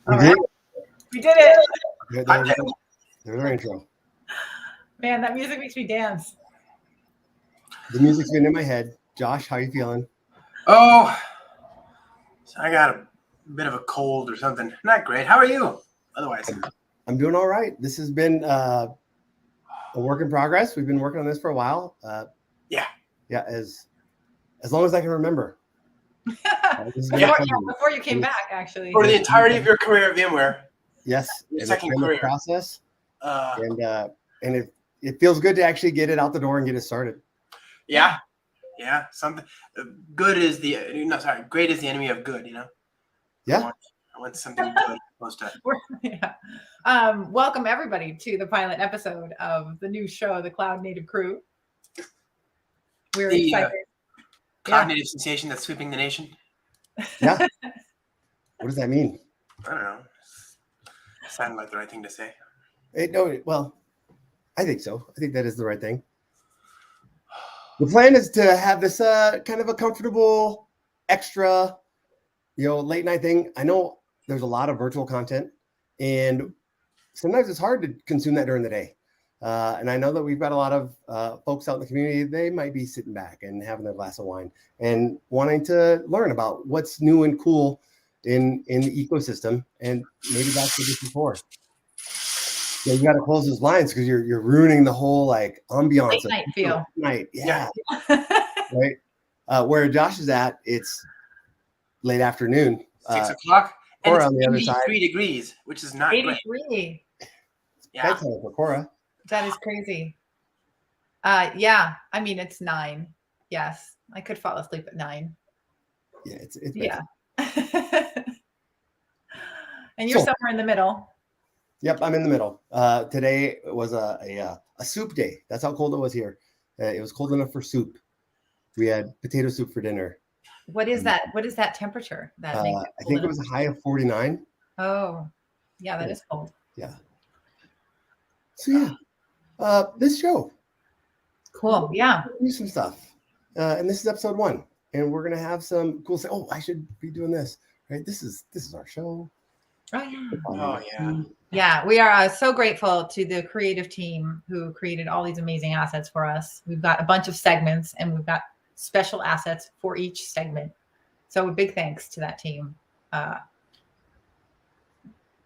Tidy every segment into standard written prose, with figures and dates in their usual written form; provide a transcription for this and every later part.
All right. We did it. There's our intro. Man, that music makes me dance. The music's been in my head. Josh, how you feeling? Oh, I got a bit of a cold or something. Not great. How are you? Otherwise, I'm doing all right. This has been a work in progress. We've been working on this for a while. Yeah, as long as I can remember. Before you came back, actually. For the entirety of your career at VMware. Yes, your second career process. And it feels good to actually get it out the door and get it started. Yeah. Something great is the enemy of good. You know. Yeah. I want something good most of time. Welcome everybody to the pilot episode of the new show, The Cloud Native Crew. We're excited. Cloud native sensation that's sweeping the nation. Yeah. What does that mean? I don't know. Sounded like the right thing to say. Well, I think so. I think that is the right thing. The plan is to have this kind of a comfortable, extra, late night thing. I know there's a lot of virtual content, and sometimes it's hard to consume that during the day. And I know that we've got a lot of folks out in the community. They might be sitting back and having their glass of wine and wanting to learn about what's new and cool in the ecosystem. And maybe that's what this is for. Yeah, you got to close those blinds because you're ruining the whole ambiance. Late night feel. Night, yeah. Right. Where Josh is at, it's late afternoon. 6 o'clock. And it's on the other side. 83 degrees, which is not 83. Great. Yeah. Bedtime for Cora. That is crazy. Yeah. I mean, it's 9. Yes. I could fall asleep at 9. Yeah. It's yeah. And you're somewhere in the middle. Yep. I'm in the middle. Today was a soup day. That's how cold it was here. It was cold enough for soup. We had potato soup for dinner. What is that? What is that temperature? That makes it I think it was a high of 49. Oh, yeah, that is cold. Yeah. So yeah, this show. Cool. Yeah. Do some stuff, and this is episode 1, and we're gonna have some cool. I should be doing this. Right. This is our show. Oh yeah. Oh yeah. Yeah, we are so grateful to the creative team who created all these amazing assets for us. We've got a bunch of segments, and we've got special assets for each segment. So a big thanks to that team.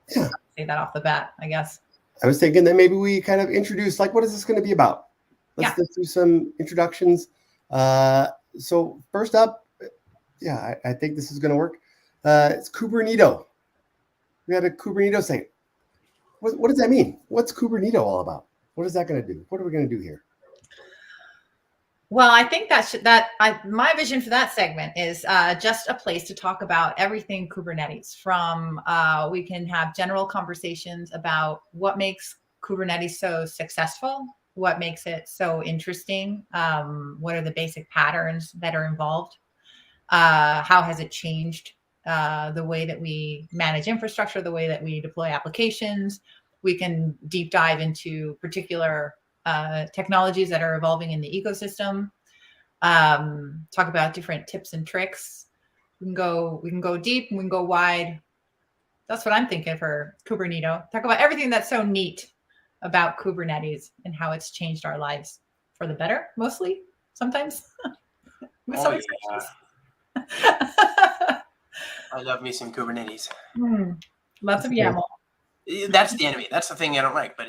Say that off the bat, I guess. I was thinking that maybe we kind of introduce, what is this going to be about? Let's do some introductions. So first up, I think this is going to work. It's Kuberneato. We had a Kuberneato segment. What does that mean? What's Kuberneato all about? What is that going to do? What are we going to do here? Well, I think my vision for that segment is just a place to talk about everything Kubernetes. From we can have general conversations about what makes Kubernetes so successful, what makes it so interesting, what are the basic patterns that are involved, how has it changed the way that we manage infrastructure, the way that we deploy applications. We can deep dive into particular technologies that are evolving in the ecosystem. Talk about different tips and tricks. We can go deep, we can go wide. That's what I'm thinking for Kuberneato. Talk about everything that's so neat about Kubernetes and how it's changed our lives for the better, mostly, sometimes. With some exceptions. I love me some Kubernetes. Lots of YAML. That's the enemy. That's the thing I don't like, but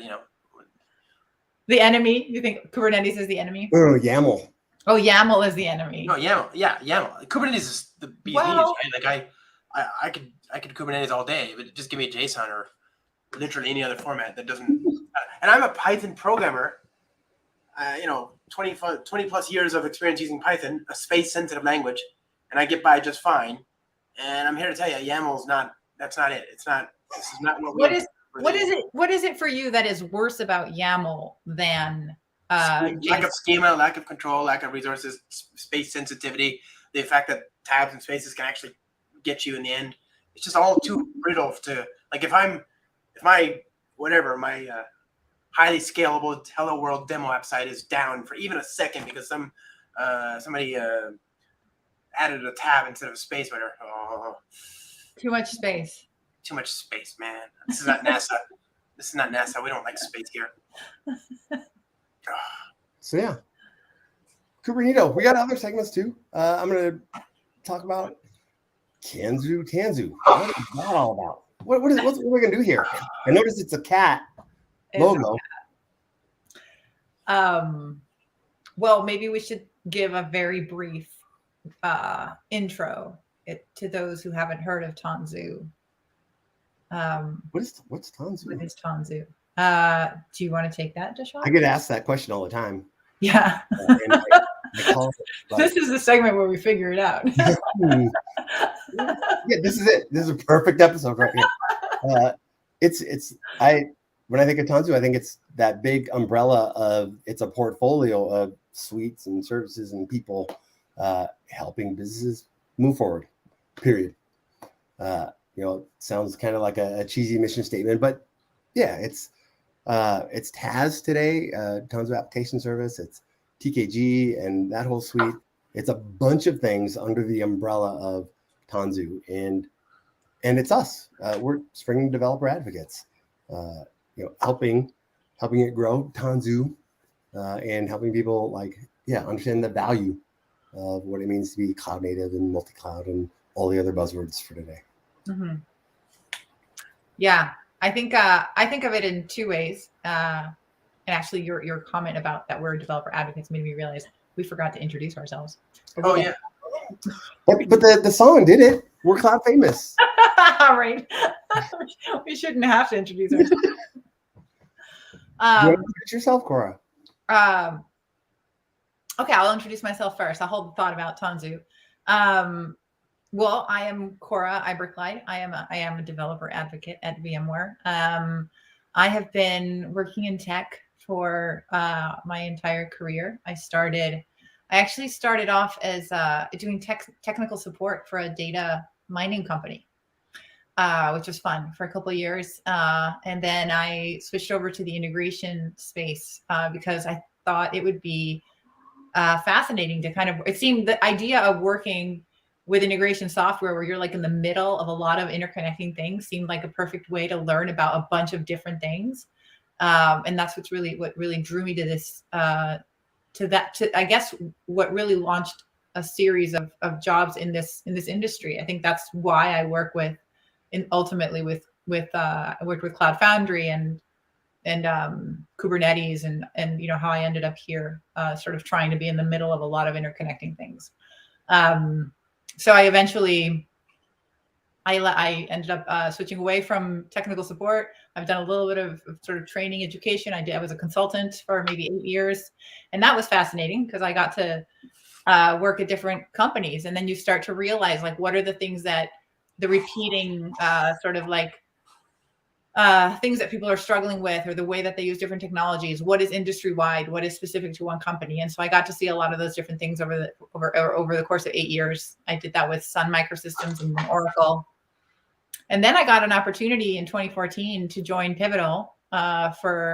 The enemy? You think Kubernetes is the enemy? Oh, YAML. Oh, YAML is the enemy. No, YAML. Yeah, YAML. Kubernetes is the bee's knees, right? I could Kubernetes all day, but just give me JSON or literally any other format that doesn't. And I'm a Python programmer. 20 plus years of experience using Python, a space sensitive language, and I get by just fine. And I'm here to tell you, YAML is not. That's not it. It's not. This is not what we. What is it for you that is worse about YAML than lack of schema, lack of control, lack of resources, space sensitivity, the fact that tabs and spaces can actually get you in the end. It's just all too brittle to if my highly scalable Hello World demo app site is down for even a second because somebody added a tab instead of a space, whatever. Too much space. too much space, man. This is not NASA. This is not NASA. We don't like space here. So yeah, Kuberneato. We got other segments too. I'm gonna talk about Canz U Tanzu. What is that all about? What are we gonna do here? I noticed it's a cat logo. Well, maybe we should give a very brief intro to those who haven't heard of Tanzu. What's Tanzu? What is Tanzu? Do you want to take that, Joshua? I get asked that question all the time. Yeah. And I call it, like, this is the segment where we figure it out. Yeah, this is it. This is a perfect episode right here. When I think of Tanzu, I think it's that big umbrella of it's a portfolio of suites and services and people helping businesses move forward. Period. Sounds kind of like a cheesy mission statement, but yeah, it's TAS today, Tanzu Application Service. It's TKG and that whole suite. It's a bunch of things under the umbrella of Tanzu, and it's us. We're Spring Developer Advocates, helping it grow, Tanzu, and helping people understand the value of what it means to be cloud native and multi-cloud and all the other buzzwords for today. Mm-hmm. Yeah, I think of it in two ways. And actually, your comment about that we're developer advocates made me realize we forgot to introduce ourselves. Oh yeah, but the song did it. We're cloud famous. Right. We shouldn't have to introduce ourselves. You want to introduce yourself, Cora? Okay, I'll introduce myself first. I'll hold the thought about Tanzu. Well, I am Cora Iberkleid. I am a developer advocate at VMware. I have been working in tech for my entire career. I actually started off as doing technical support for a data mining company, which was fun for a couple of years. And then I switched over to the integration space because I thought it would be fascinating to it seemed the idea of working with integration software where you're like in the middle of a lot of interconnecting things seemed like a perfect way to learn about a bunch of different things. And that's what really drew me to this, I guess what really launched a series of jobs in this industry. I think that's why I work ultimately with I worked with Cloud Foundry and Kubernetes and how I ended up here, sort of trying to be in the middle of a lot of interconnecting things. So I eventually, I ended up switching away from technical support. I've done a little bit of sort of training education. I was a consultant for maybe 8 years, and that was fascinating because I got to work at different companies. And then you start to realize what are the things that the repeating things that people are struggling with, or the way that they use different technologies. What is industry wide? What is specific to one company? And so I got to see a lot of those different things over the course of 8 years. I did that with Sun Microsystems and Oracle. And then I got an opportunity in 2014 to join Pivotal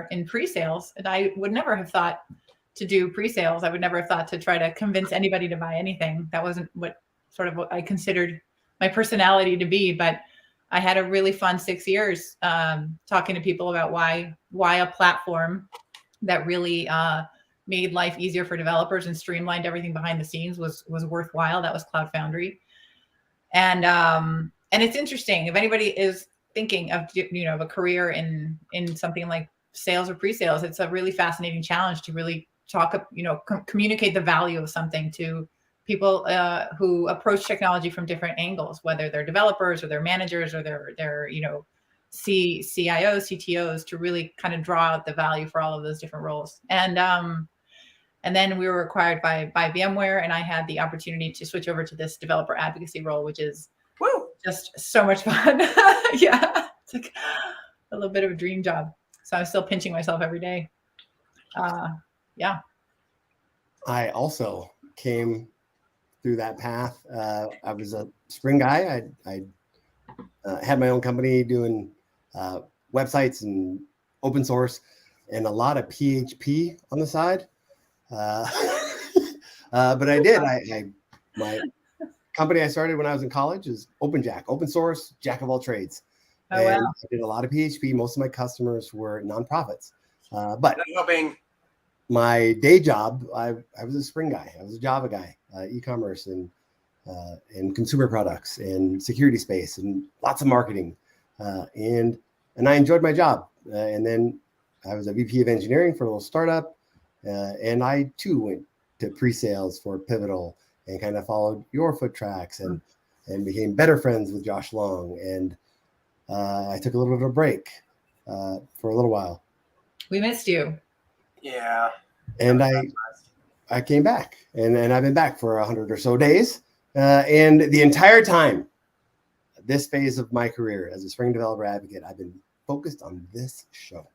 in pre-sales. And I would never have thought to do pre-sales. I would never have thought to try to convince anybody to buy anything. That wasn't what I considered my personality to be. But I had a really fun 6 years talking to people about why a platform that really made life easier for developers and streamlined everything behind the scenes was worthwhile. That was Cloud Foundry. And it's interesting if anybody is thinking of of a career in something like sales or pre-sales. It's a really fascinating challenge to really communicate the value of something to people who approach technology from different angles, whether they're developers or they're managers or they're CIOs, CTOs, to really kind of draw out the value for all of those different roles. And then we were acquired by VMware, and I had the opportunity to switch over to this developer advocacy role, which is just so much fun. Yeah, it's like a little bit of a dream job. So I'm still pinching myself every day. Yeah. I also came through that path. I was a Spring guy. I had my own company doing websites and open source and a lot of PHP on the side. But I did. My company I started when I was in college is OpenJack, open source, jack of all trades. Oh, and wow. I did a lot of PHP. Most of my customers were nonprofits, but helping. my day job, I was a Spring guy. I was a Java guy, e-commerce and consumer products and security space and lots of marketing, and I enjoyed my job. And then I was a VP of engineering for a little startup, and I too went to pre-sales for Pivotal and kind of followed your foot tracks and became better friends with Josh Long. And I took a little bit of a break for a little while. We missed you. Yeah. And I came back, and I've been back for 100 or so days. And the entire time, this phase of my career as a Spring Developer Advocate, I've been focused on this show.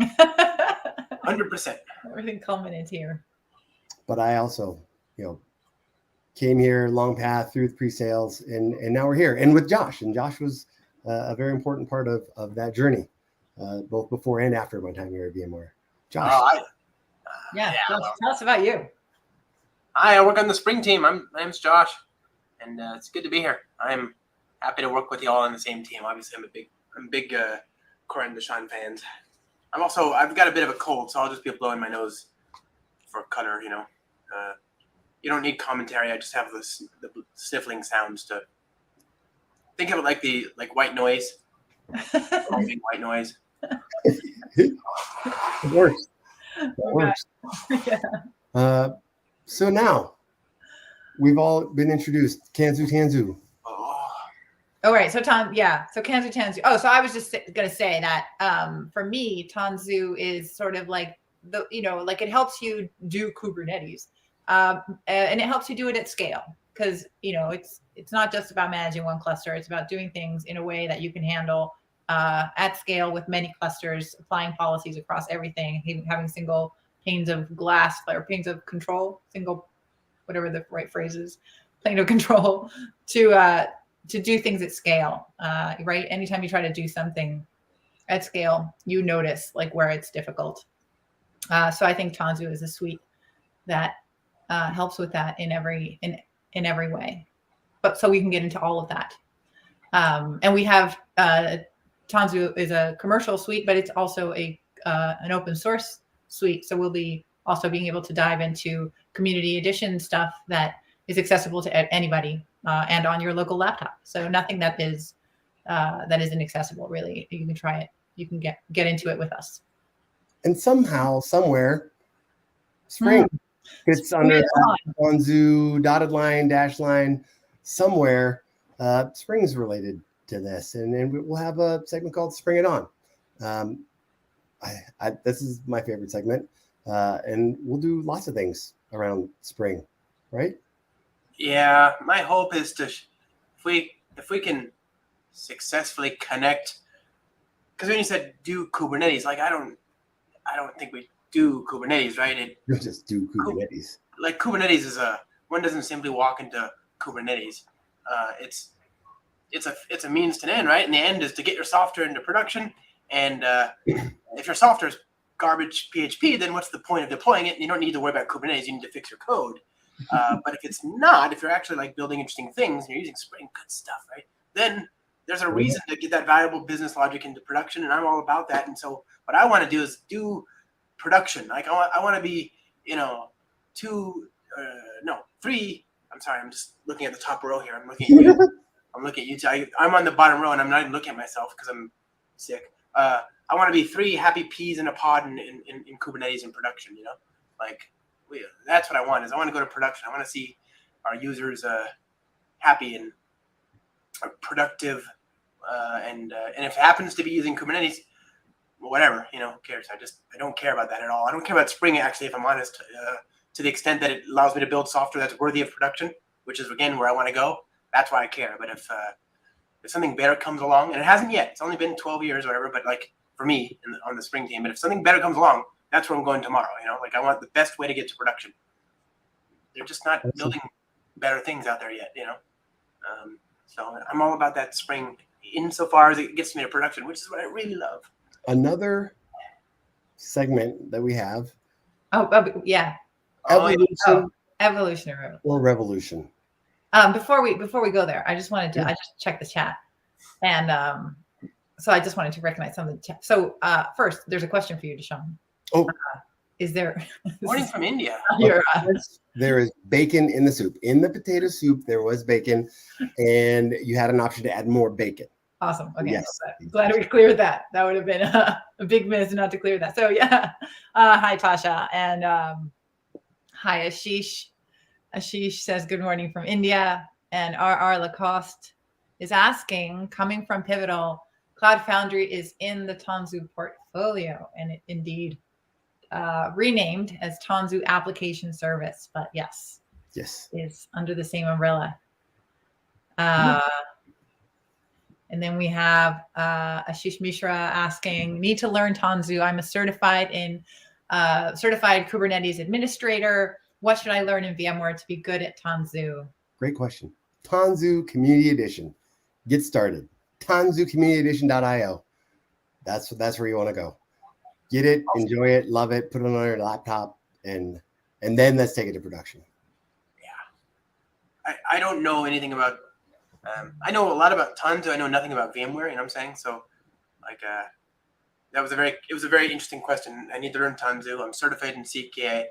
100%. Everything culminates here. But I also, came here, long path through the pre-sales, and now we're here. And with Josh, and Josh was a very important part of that journey, both before and after my time here at VMware. Josh. Josh, tell us about you. Hi, I work on the Spring team. My name's Josh, and it's good to be here. I'm happy to work with you all on the same team. Obviously, I'm a big Corinne Deshawn fans. I've got a bit of a cold, so I'll just be blowing my nose for color. You don't need commentary. I just have the sniffling sounds to think of it like white noise. White noise. It works. It works. Yeah. So now we've all been introduced. Canz U Tanzu. Oh, right. So So Canz U Tanzu. Oh, so I was just going to say that for me, Tanzu is sort of like it helps you do Kubernetes, and it helps you do it at scale because it's not just about managing one cluster. It's about doing things in a way that you can handle at scale with many clusters, applying policies across everything, having single panes of glass or panes of control, single, whatever the right phrase is, plane of control to do things at scale, right? Anytime you try to do something at scale, you notice where it's difficult. So I think Tanzu is a suite that helps with that in every way. But so we can get into all of that. And we have Tanzu is a commercial suite, but it's also an open source suite. So we'll be also being able to dive into community edition stuff that is accessible to anybody and on your local laptop. So nothing that isn't accessible, really. You can try it. You can get into it with us. And somehow, somewhere, Spring fits under Tanzu, dotted line, dash line, somewhere. Spring is related to this, and we'll have a segment called Spring It On. This is my favorite segment, and we'll do lots of things around Spring, right? Yeah, my hope is if we can successfully connect, because when you said do Kubernetes, I don't think we do Kubernetes, right? You just do Kubernetes. Kubernetes is one doesn't simply walk into Kubernetes. It's a means to an end, right? And the end is to get your software into production. And if your software is garbage PHP, then what's the point of deploying it? You don't need to worry about Kubernetes. You need to fix your code. But if it's not, if you're actually building interesting things and you're using Spring, good stuff, right? Then there's a reason to get that valuable business logic into production, and I'm all about that. And so what I want to do is do production. I want to be, 3. I'm sorry, I'm just looking at the top row here. I'm looking at you. I'm looking at you two. I'm on the bottom row, and I'm not even looking at myself because I'm sick. I want to be 3 happy peas in a pod in Kubernetes in production. That's what I want. I want to go to production. I want to see our users happy and productive, and if it happens to be using Kubernetes, whatever, who cares? I don't care about that at all. I don't care about Spring, actually, if I'm honest, to the extent that it allows me to build software that's worthy of production, which is, again, where I want to go. That's why I care. But if something better comes along, and it hasn't yet, it's only been 12 years or whatever, but for me on the Spring team, but if something better comes along, that's where I'm going tomorrow. I want the best way to get to production. They're just not building better things out there yet, So I'm all about that Spring insofar as it gets me to production, which is what I really love. Another segment that we have. Yeah. Evolution or revolution. Before we go there, I just wanted to I just checked the chat, and So I just wanted to recognize some of the chat. So first, there's a question for you, Deshaun. Oh, is there? Morning from India. There is bacon in the soup. In the potato soup, there was bacon, and you had an option to add more bacon. Awesome. Okay. Yes. Glad we cleared that. That would have been a big miss not to clear that. So yeah. Hi, Tasha. And hi, Ashish. Ashish says good morning from India. And R.R. Lacoste is asking, coming from Pivotal, Cloud Foundry is in the Tanzu portfolio, and it indeed renamed as Tanzu Application Service. But yes, is under the same umbrella. And then we have Ashish Mishra asking, need to learn Tanzu. I'm a certified Kubernetes administrator. What should I learn in VMware to be good at Tanzu? Great question. Tanzu Community Edition. Get started. TanzuCommunityEdition.io. That's where you want to go. Get it, enjoy it, love it, put it on your laptop, and then let's take it to production. Yeah. I don't know anything about. I know a lot about Tanzu. I know nothing about VMware. You know what I'm saying? So, like, it was a very interesting question. I need to learn Tanzu. I'm certified in CK.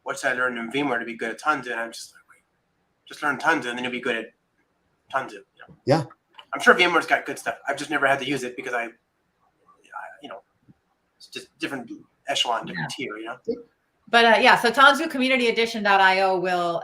What should I learn in VMware to be good at Tanzu? And I'm just like, wait, just learn Tanzu, and then you'll be good at Tanzu. You know? Yeah. I'm sure VMware's got good stuff. I've just never had to use it because it's just different echelon, different tier, you know. But yeah, so TanzuCommunityEdition.io will.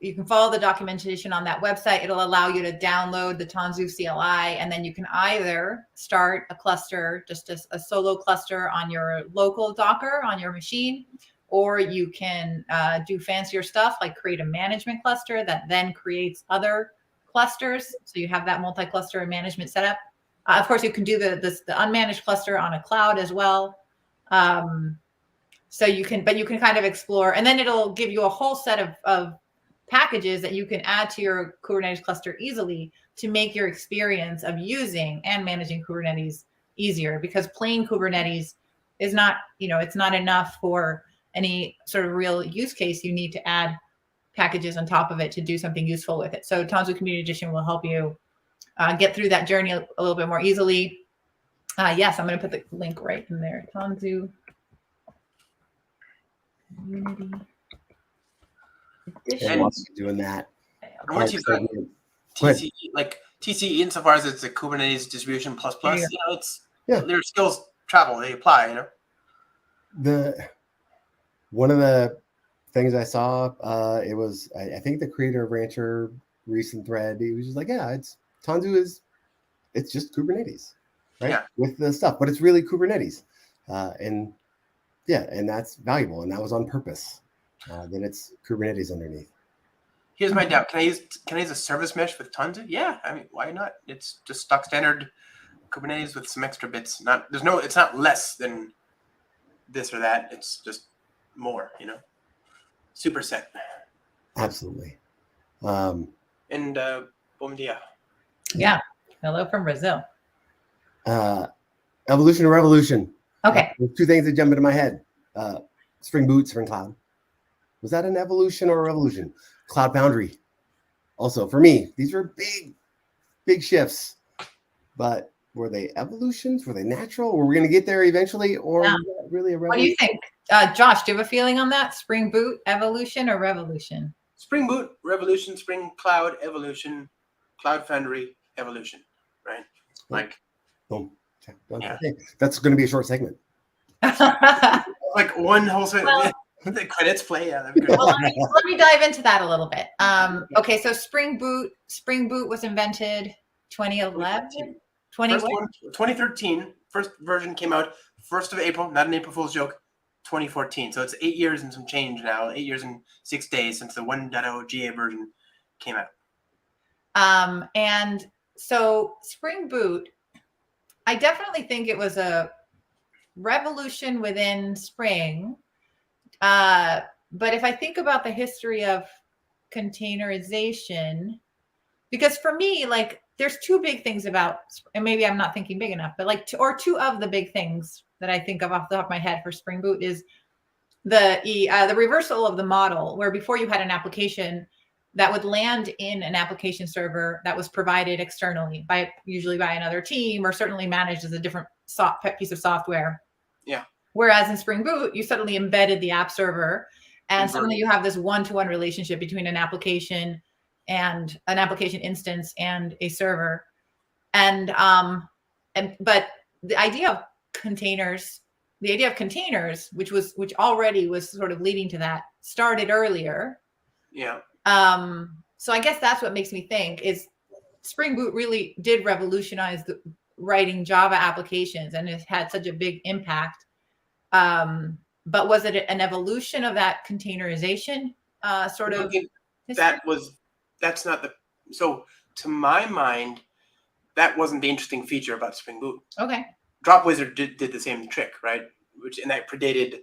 You can follow the documentation on that website. It'll allow you to download the Tanzu CLI, and then you can either start a cluster, just a solo cluster on your local Docker on your machine, or you can do fancier stuff like create a management cluster that then creates other clusters. So you have that multi-cluster management setup. Of course, you can do the unmanaged cluster on a cloud as well. So you can kind of explore, and then it'll give you a whole set of packages that you can add to your Kubernetes cluster easily to make your experience of using and managing Kubernetes easier, because plain Kubernetes is not, it's not enough for any sort of real use case. You need to add packages on top of it to do something useful with it. So Tanzu Community Edition will help you get through that journey a little bit more easily. Yes, I'm going to put the link right in there. Tanzu Community Edition. And once you're doing that, once you've got TCE, like TCE, insofar as it's a Kubernetes distribution plus, their skills travel, they apply, One of the things I saw, it was, I think the creator of Rancher recent thread, he was just like, yeah, it's just Kubernetes, right? Yeah. With the stuff, but it's really Kubernetes. And that's valuable. And that was on purpose. Then it's Kubernetes underneath. Here's my doubt. Can I use a service mesh with Tanzu? Yeah, I mean, why not? It's just stock standard Kubernetes with some extra bits. It's not less than this or that. It's just more, superset. Absolutely. And bom dia. Yeah. Hello from Brazil. Evolution or revolution? Okay. There's two things that jump into my head. Spring Boot, Spring Cloud. Was that an evolution or a revolution? Cloud Foundry. Also, for me, these were big shifts. But were they evolutions? Were they natural? Were we going to get there eventually? Or was that really a revolution? What do you think? Josh, do you have a feeling on that? Spring Boot, evolution or revolution? Spring Boot, revolution. Spring Cloud, evolution. Cloud Foundry, evolution. Right? Like, boom. Yeah. That's going to be a short segment. Like one whole segment. Well, the credits play. Yeah, well, let me dive into that a little bit. Okay, so Spring Boot was invented 2011? 2013. First version came out 1st of April, not an April Fool's joke, 2014. So it's 8 years and some change now, 8 years and 6 days since the 1.0 GA version came out. And so Spring Boot, I definitely think it was a revolution within Spring. But if I think about the history of containerization, because for me, like, there's two big things about, and maybe I'm not thinking big enough, but like two of the big things that I think of off the top of my head for Spring Boot is the reversal of the model, where before you had an application that would land in an application server that was provided externally usually by another team, or certainly managed as a different piece of software. Yeah. Whereas in Spring Boot, you suddenly embedded the app server, and suddenly you have this one-to-one relationship between an application and an application instance and a server. But the idea of containers, which already was sort of leading to that, started earlier. Yeah. So I guess that's what makes me think is Spring Boot really did revolutionize the writing Java applications, and it had such a big impact. But was it an evolution of that containerization sort of? That's not the, so to my mind, that wasn't the interesting feature about Spring Boot. Okay. Drop Wizard did the same trick, right? And that predated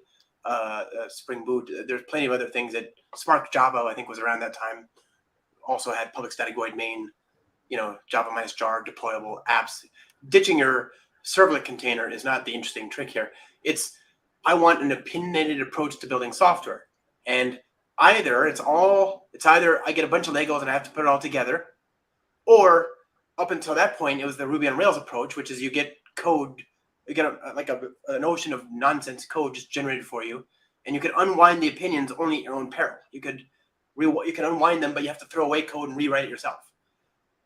Spring Boot. There's plenty of other things that Spark Java, I think, was around that time. Also had public static void main, Java minus jar deployable apps. Ditching your servlet container is not the interesting trick here. I want an opinionated approach to building software, and either I get a bunch of Legos and I have to put it all together, or up until that point, it was the Ruby on Rails approach, which is you get code, you get an ocean of nonsense code just generated for you, and you could unwind the opinions only at your own peril. You can unwind them, but you have to throw away code and rewrite it yourself.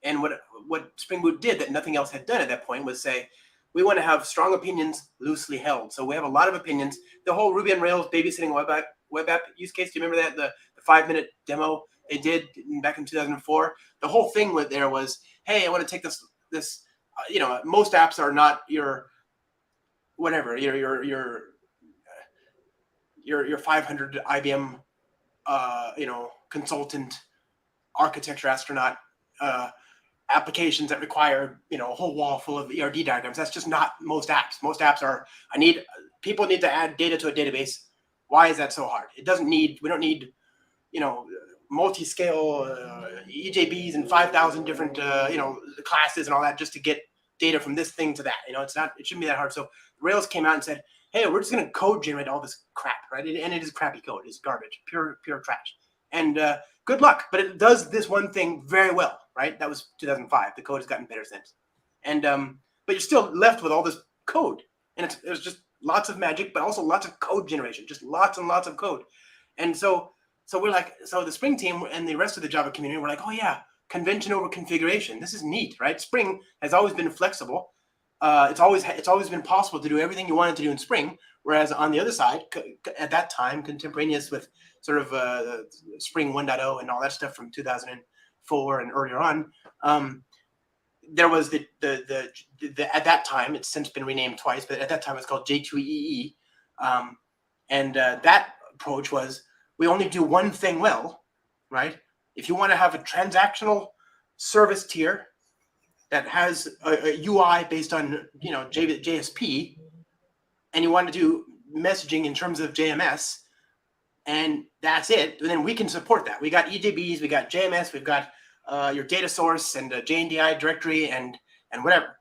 And what Spring Boot did that nothing else had done at that point was say, we want to have strong opinions loosely held. So we have a lot of opinions. The whole Ruby on Rails babysitting web app use case, do you remember that? The 5-minute demo they did back in 2004? The whole thing was, hey, I want to take this most apps are not your whatever, your 500 IBM, consultant, architecture astronaut, applications that require, a whole wall full of ERD diagrams. That's just not most apps. Most apps are, people need to add data to a database. Why is that so hard? We don't need, multi-scale EJBs and 5,000 different, classes and all that just to get data from this thing to that. It shouldn't be that hard. So Rails came out and said, hey, we're just going to code generate all this crap, right? And it is crappy code. It's garbage, pure trash. And good luck. But it does this one thing very well, right? That was 2005. The code has gotten better since. And but you're still left with all this code. And it was just lots of magic, but also lots of code generation, just lots and lots of code. And so we're like, so the Spring team and the rest of the Java community were like, oh yeah, convention over configuration. This is neat, right? Spring has always been flexible. It's always been possible to do everything you wanted to do in Spring. Whereas on the other side, at that time, contemporaneous with sort of Spring 1.0 and all that stuff from 2004 and earlier on, there was the at that time, it's since been renamed twice, but at that time it's called J2EE. And that approach was, we only do one thing well, right? If you want to have a transactional service tier that has a UI based on, JSP, and you want to do messaging in terms of JMS, and that's it, then we can support that. We got EJBs, we got JMS, we've got your data source and a JNDI directory and whatever.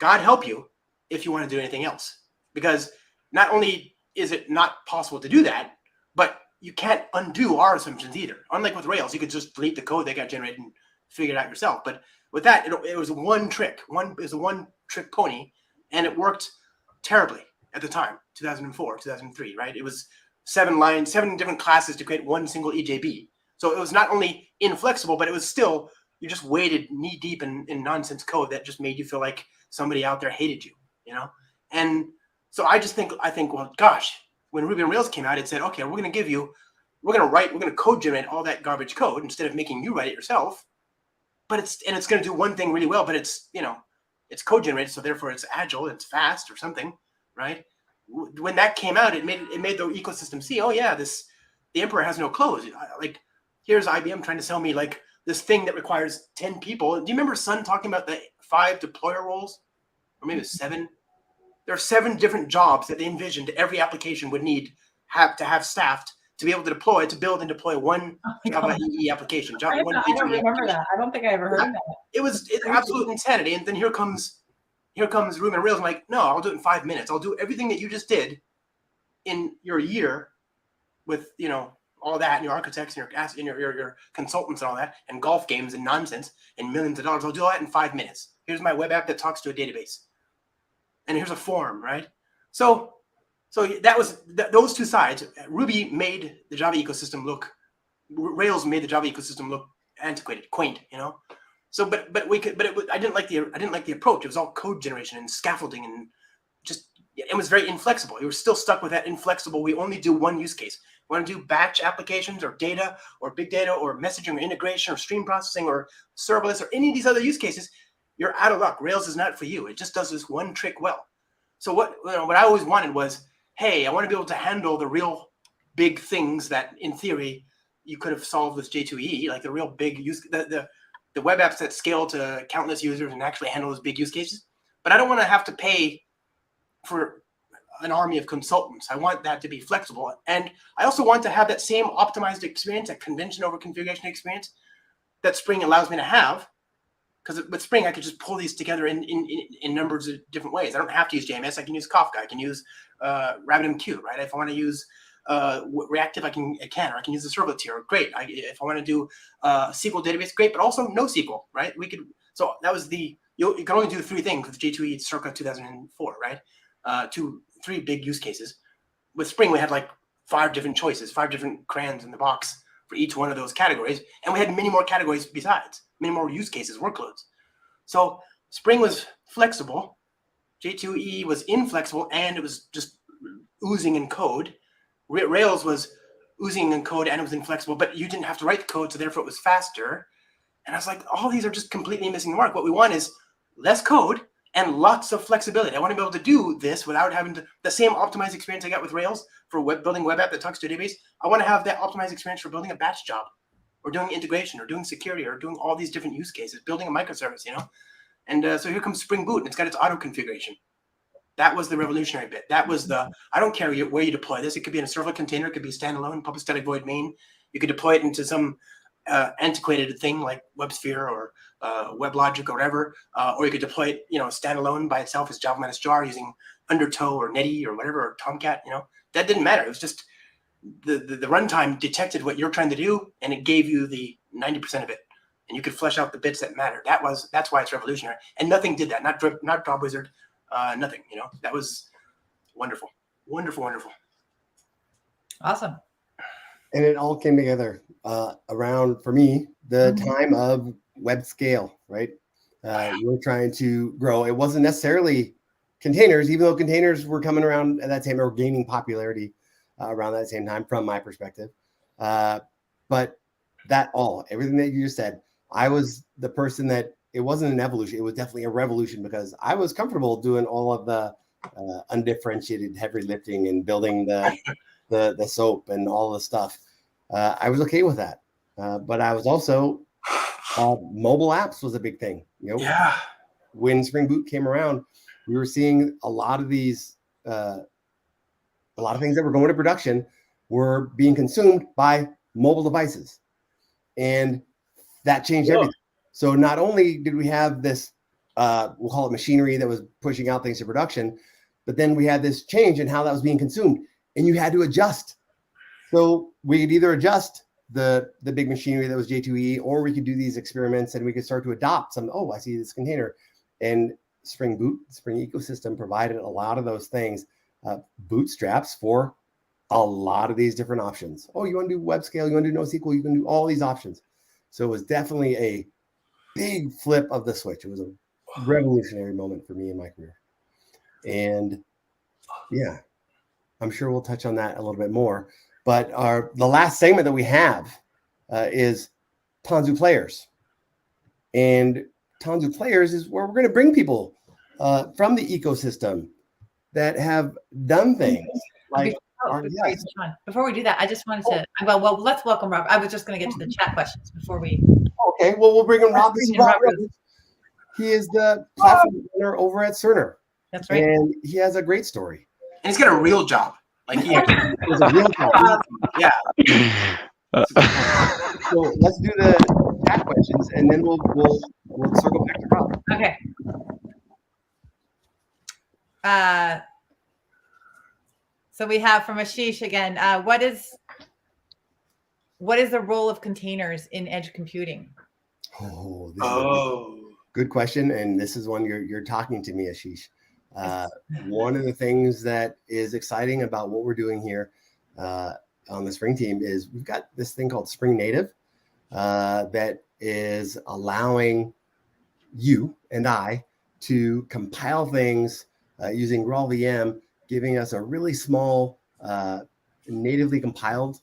God help you if you want to do anything else. Because not only is it not possible to do that, but you can't undo our assumptions either. Unlike with Rails, you could just delete the code that got generated and figure it out yourself. But with that, it was one trick. It was a one-trick pony, and it worked terribly at the time, 2004, 2003, right? It was 7 different classes to create one single EJB. So it was not only inflexible, but it was still, you just waded knee deep in nonsense code that just made you feel like somebody out there hated you, And so I think, well, gosh, when Ruby on Rails came out, it said, okay, we're going to code generate all that garbage code instead of making you write it yourself. But it's going to do one thing really well, but it's code generated, so therefore it's agile, it's fast or something, right? When that came out, it made the ecosystem see, oh yeah, the emperor has no clothes. Like, here's IBM trying to sell me like this thing that requires 10 people. Do you remember Sun talking about the 5 deployer roles, or maybe 7? There are 7 different jobs that they envisioned every application would have staffed to be able to build and deploy one Java EE application. I don't remember that. I don't think I ever heard that. It's absolute insanity. And then here comes Ruby on Rails. I'm like, no, I'll do it in 5 minutes. I'll do everything that you just did in your year with, all that, and your architects and your consultants and all that, and golf games and nonsense and millions of dollars. I'll do all that in 5 minutes. Here's my web app that talks to a database, and here's a form, right? So that was those two sides. Ruby made the Java ecosystem look, Rails made the Java ecosystem look antiquated, quaint, you know. So, but I didn't like the approach. It was all code generation and scaffolding, and just it was very inflexible. You were still stuck with that inflexible. We only do one use case. We want to do batch applications or data or big data or messaging or integration or stream processing or serverless or any of these other use cases. You're out of luck. Rails is not for you. It just does this one trick well. So what I always wanted was, hey, I want to be able to handle the real big things that in theory you could have solved with J2EE, like the real big use, the web apps that scale to countless users and actually handle those big use cases. But I don't want to have to pay for an army of consultants. I want that to be flexible. And I also want to have that same optimized experience, that convention over configuration experience that Spring allows me to have. Because with Spring, I could just pull these together in numbers of different ways. I don't have to use JMS. I can use Kafka. I can use RabbitMQ, right? If I want to use reactive, I can, or I can use the servlet tier. Great. If I want to do SQL database, great, but also NoSQL, right? So that was you can only do 3 things with J2E circa 2004, right? 3 big use cases. With Spring, we had like 5 different choices, 5 different crayons in the box for each one of those categories. And we had many more categories besides, many more use cases, workloads. So Spring was flexible. J2E was inflexible, and it was just oozing in code. Rails was oozing in code and it was inflexible, but you didn't have to write the code, so therefore it was faster. And I was like, all these are just completely missing the mark. What we want is less code and lots of flexibility. I want to be able to do this without having the same optimized experience I got with Rails for building web app that talks to a database. I want to have that optimized experience for building a batch job or doing integration or doing security or doing all these different use cases, building a microservice, you know? And so here comes Spring Boot, and it's got its auto configuration. That was the revolutionary bit. That was I don't care where you deploy this. It could be in a servlet container. It could be standalone, public static void main. You could deploy it into some antiquated thing like WebSphere or WebLogic or whatever. Or you could deploy it, standalone by itself as Java -jar using Undertow or Netty or whatever, or Tomcat, That didn't matter. It was just the runtime detected what you're trying to do, and it gave you the 90% of it. And you could flesh out the bits that matter. That's why it's revolutionary. And nothing did that. Not Job Wizard. Nothing, that was wonderful, wonderful, wonderful. Awesome. And it all came together around, for me, the time of web scale, right? We were trying to grow. It wasn't necessarily containers, even though containers were coming around at that time or gaining popularity around that same time from my perspective. But everything that you just said, I was the person that it wasn't an evolution. It was definitely a revolution because I was comfortable doing all of the undifferentiated heavy lifting and building the soap and all the stuff. I was okay with that. But I was also mobile apps was a big thing. Yeah. When Spring Boot came around, we were seeing a lot of these, a lot of things that were going to production were being consumed by mobile devices, and that changed everything. So not only did we have this, we'll call it machinery that was pushing out things to production, but then we had this change in how that was being consumed, and you had to adjust. So we could either adjust the big machinery that was J2EE, or we could do these experiments and we could start to adopt some, I see this container. And Spring Boot, Spring ecosystem provided a lot of those things, bootstraps for a lot of these different options. You want to do web scale, you want to do NoSQL, you can do all these options. So it was definitely a big flip of the switch. It was a revolutionary moment for me in my career. And yeah, I'm sure we'll touch on that a little bit more. But the last segment that we have is Tanzu Players. And Tanzu Players is where we're going to bring people from the ecosystem that have done things. Before we do that, I just wanted to, well, let's welcome Rob. I was just going to get to the chat questions before we. Okay, well, we'll bring in Rob. This is Rob. He is the platform owner over at Cerner. That's right. And he has a great story. And he's got a real job. Like he has a real job. Yeah. So let's do the chat questions, and then we'll circle back to Rob. Okay. So we have from Ashish again. What is what is the role of containers in edge computing? Oh, this is a good question, and this is one you're talking to me, Ashish. One of the things that is exciting about what we're doing here on the Spring team is we've got this thing called Spring Native that is allowing you and I to compile things using raw VM, giving us a really small natively compiled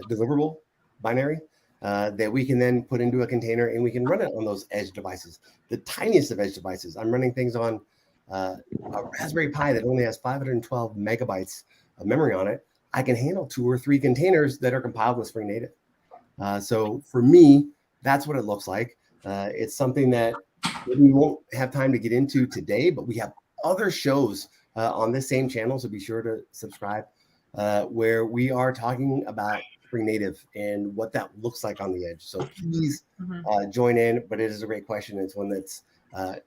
deliverable binary that we can then put into a container, and we can run it on those edge devices, the tiniest of edge devices. I'm running things on a Raspberry Pi that only has 512 megabytes of memory on it. I can handle 2 or 3 containers that are compiled with Spring Native. So for me, that's what it looks like. It's something that we won't have time to get into today, but we have other shows on this same channel, so be sure to subscribe, where we are talking about Spring Native and what that looks like on the edge. So please join in, but it is a great question. It's one that's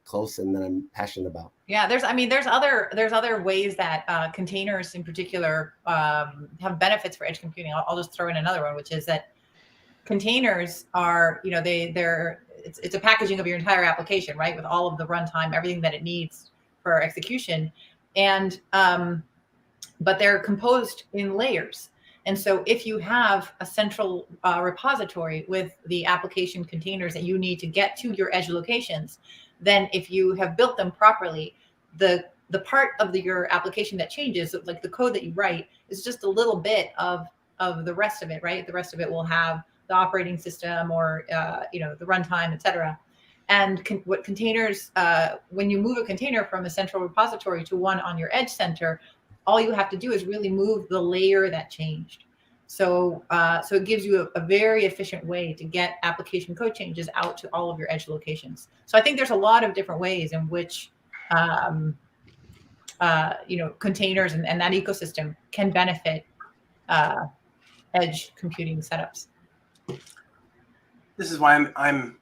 close and that I'm passionate about. Yeah, there's other ways that containers in particular have benefits for edge computing. I'll just throw in another one, which is that containers are, it's a packaging of your entire application, right? With all of the runtime, everything that it needs for execution. And, but they're composed in layers. And so if you have a central repository with the application containers that you need to get to your edge locations, then if you have built them properly, the part of your application that changes, like the code that you write, is just a little bit of the rest of it, right? The rest of it will have the operating system or the runtime, et cetera. And what containers, when you move a container from a central repository to one on your edge center, all you have to do is really move the layer that changed. So it gives you a very efficient way to get application code changes out to all of your edge locations. So I think there's a lot of different ways in which containers and that ecosystem can benefit edge computing setups. This is why I'm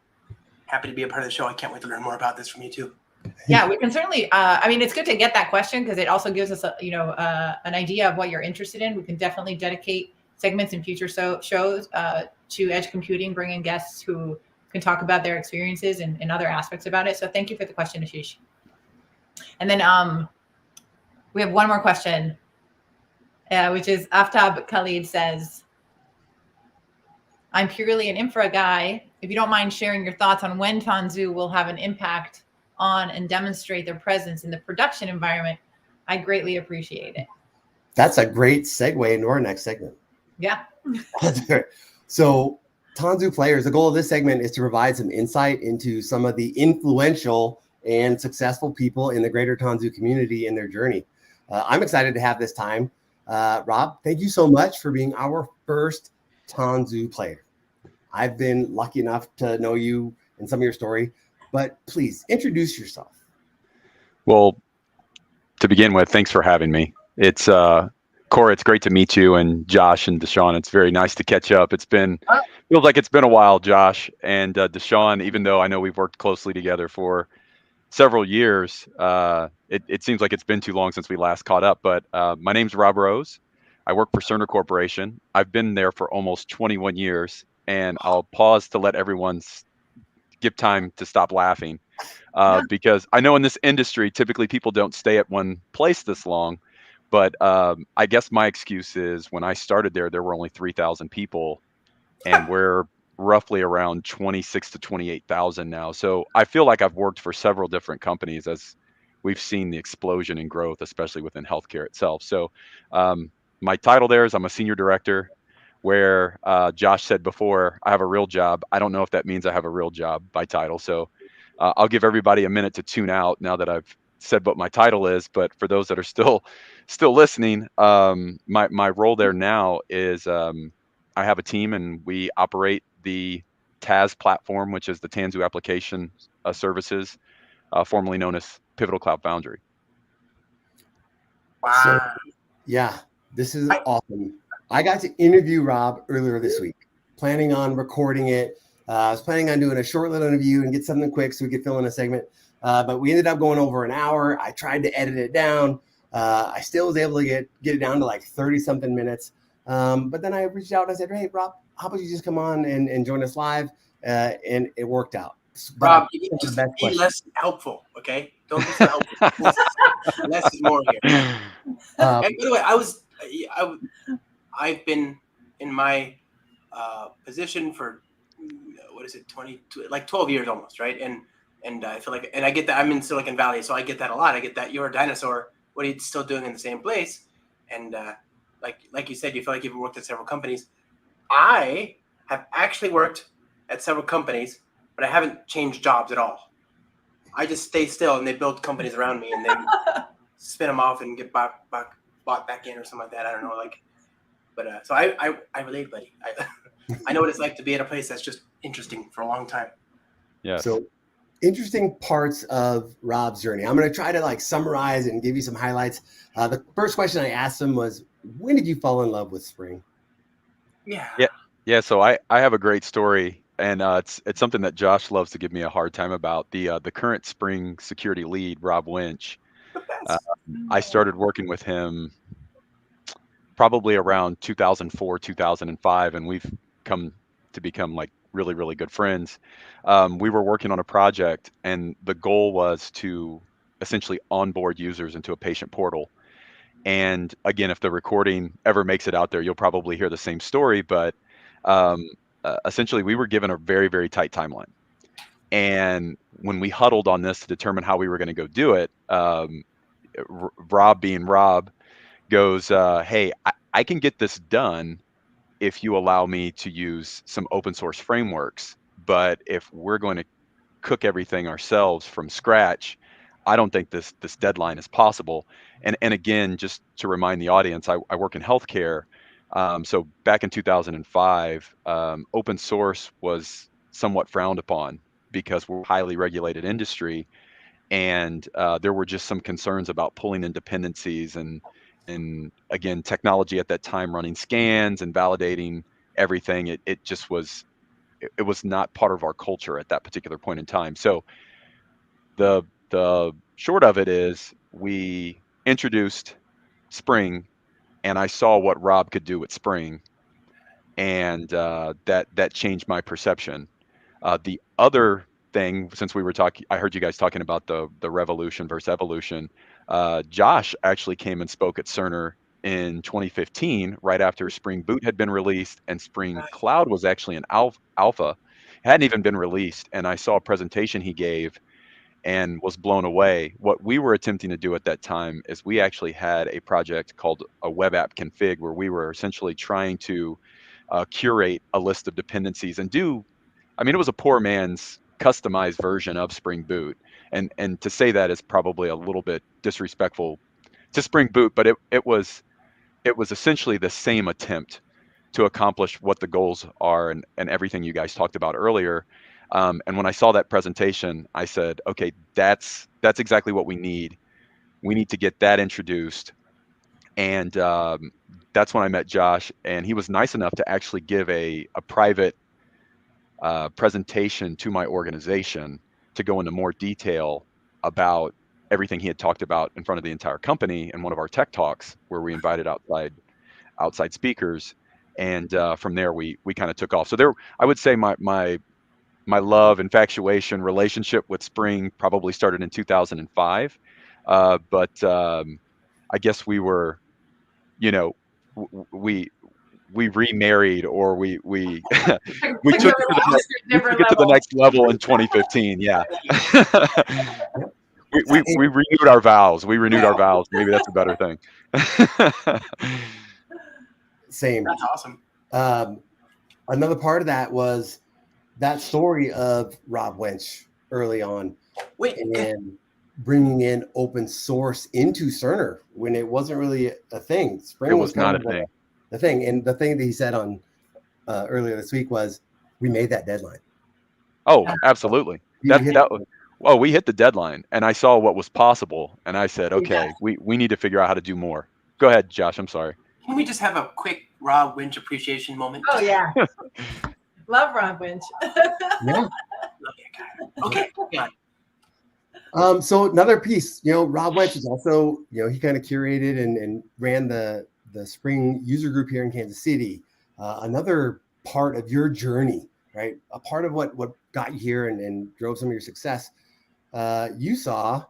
happy to be a part of the show. I can't wait to learn more about this from you too. Yeah, we can certainly. It's good to get that question because it also gives us an idea of what you're interested in. We can definitely dedicate segments in future shows to edge computing, bring in guests who can talk about their experiences and other aspects about it. So thank you for the question, Ashish. And then we have one more question, which is Aftab Khalid says, I'm purely an infra guy. If you don't mind sharing your thoughts on when Tanzu will have an impact on and demonstrate their presence in the production environment, I greatly appreciate it. That's a great segue into our next segment. Yeah. So Tanzu Players, the goal of this segment is to provide some insight into some of the influential and successful people in the greater Tanzu community and their journey. I'm excited to have this time. Rob, thank you so much for being our first Tanzu player. I've been lucky enough to know you and some of your story, but please introduce yourself. Well, to begin with, thanks for having me. It's Cora, it's great to meet you, and Josh and Deshaun. It's very nice to catch up. Feels like it's been a while, Josh and Deshaun, even though I know we've worked closely together for several years. It seems like it's been too long since we last caught up, but my name's Rob Rose. I work for Cerner Corporation. I've been there for almost 21 years, and I'll pause to let everyone give time to stop laughing because I know in this industry, typically people don't stay at one place this long, but I guess my excuse is when I started there were only 3,000 people, and we're roughly around 26 to 28,000 now. So I feel like I've worked for several different companies as we've seen the explosion in growth, especially within healthcare itself. So my title there is I'm a senior director, where Josh said before, I have a real job. I don't know if that means I have a real job by title. So I'll give everybody a minute to tune out now that I've said what my title is. But for those that are still listening, my role there now is I have a team, and we operate the TAS platform, which is the Tanzu application services, formerly known as Pivotal Cloud Foundry. Wow. So, yeah, this is awesome. I got to interview Rob earlier this week, planning on recording it. I was planning on doing a short little interview and get something quick so we could fill in a segment. But we ended up going over an hour. I tried to edit it down. I still was able to get it down to like 30 something minutes. But then I reached out and I said, hey, Rob, how about you just come on and join us live? And it worked out. Rob, you just be less helpful, okay? Don't be so helpful. Less is more here. And by the way, I've been in my position for 12 years almost, right? And I feel like, and I get that I'm in Silicon Valley, so I get that a lot. I get that you're a dinosaur. What are you still doing in the same place? And like you said, you feel like you've worked at several companies. I have actually worked at several companies, but I haven't changed jobs at all. I just stay still, and they build companies around me, and then spin them off and get bought back in or something like that. I don't know, but so I relate, buddy. I know what it's like to be at a place that's just interesting for a long time. Yeah. So interesting parts of Rob's journey. I'm going to try to summarize and give you some highlights. The first question I asked him was, when did you fall in love with Spring? Yeah. So I have a great story, and it's something that Josh loves to give me a hard time about. The current Spring security lead, Rob Winch. I started working with him probably around 2004, 2005, and we've come to become really, really good friends. We were working on a project, and the goal was to essentially onboard users into a patient portal. And again, if the recording ever makes it out there, you'll probably hear the same story, but essentially we were given a very, very tight timeline. And when we huddled on this to determine how we were going to go do it, Rob being Rob goes, hey, I can get this done if you allow me to use some open source frameworks. But if we're going to cook everything ourselves from scratch, I don't think this deadline is possible. And again, just to remind the audience, I work in healthcare. So back in 2005, open source was somewhat frowned upon because we're a highly regulated industry. And there were just some concerns about pulling in dependencies and again, technology at that time running scans and validating everything. It just was, it was not part of our culture at that particular point in time. So the short of it is we introduced Spring, and I saw what Rob could do with Spring, and that changed my perception. The other thing, since we were talking, I heard you guys talking about the revolution versus evolution. Josh actually came and spoke at Cerner in 2015, right after Spring Boot had been released, and Spring Cloud was actually an alpha. It hadn't even been released, and I saw a presentation he gave and was blown away. What we were attempting to do at that time is we actually had a project called a web app config, where we were essentially trying to curate a list of dependencies and it was a poor man's customized version of Spring Boot. And to say that is probably a little bit disrespectful to Spring Boot, but it was essentially the same attempt to accomplish what the goals are and everything you guys talked about earlier. And when I saw that presentation, I said, okay, that's exactly what we need. We need to get that introduced. And that's when I met Josh, and he was nice enough to actually give a private presentation to my organization to go into more detail about everything he had talked about in front of the entire company in one of our tech talks, where we invited outside speakers. And from there, we kind of took off. So I would say my love, infatuation, relationship with Spring probably started in 2005. But I guess we were, we remarried, or we took it to the next level in 2015. Yeah. we renewed our vows. Maybe that's a better thing. Same. That's awesome. Another part of that was that story of Rob Winch early on, and bringing in open source into Cerner when it wasn't really a thing. Spring was not a thing. The thing, and the thing that he said on earlier this week was, we made that deadline. Oh, absolutely. We hit the deadline, and I saw what was possible, and I said, okay, we need to figure out how to do more. Go ahead, Josh. I'm sorry. Can we just have a quick Rob Winch appreciation moment? Oh yeah. Love Rob Winch. Yeah. Love that guy. Okay. Yeah. So another piece, Rob Winch is also, he kind of curated and ran the Spring user group here in Kansas City. Another part of your journey, right? A part of what got you here and drove some of your success. You saw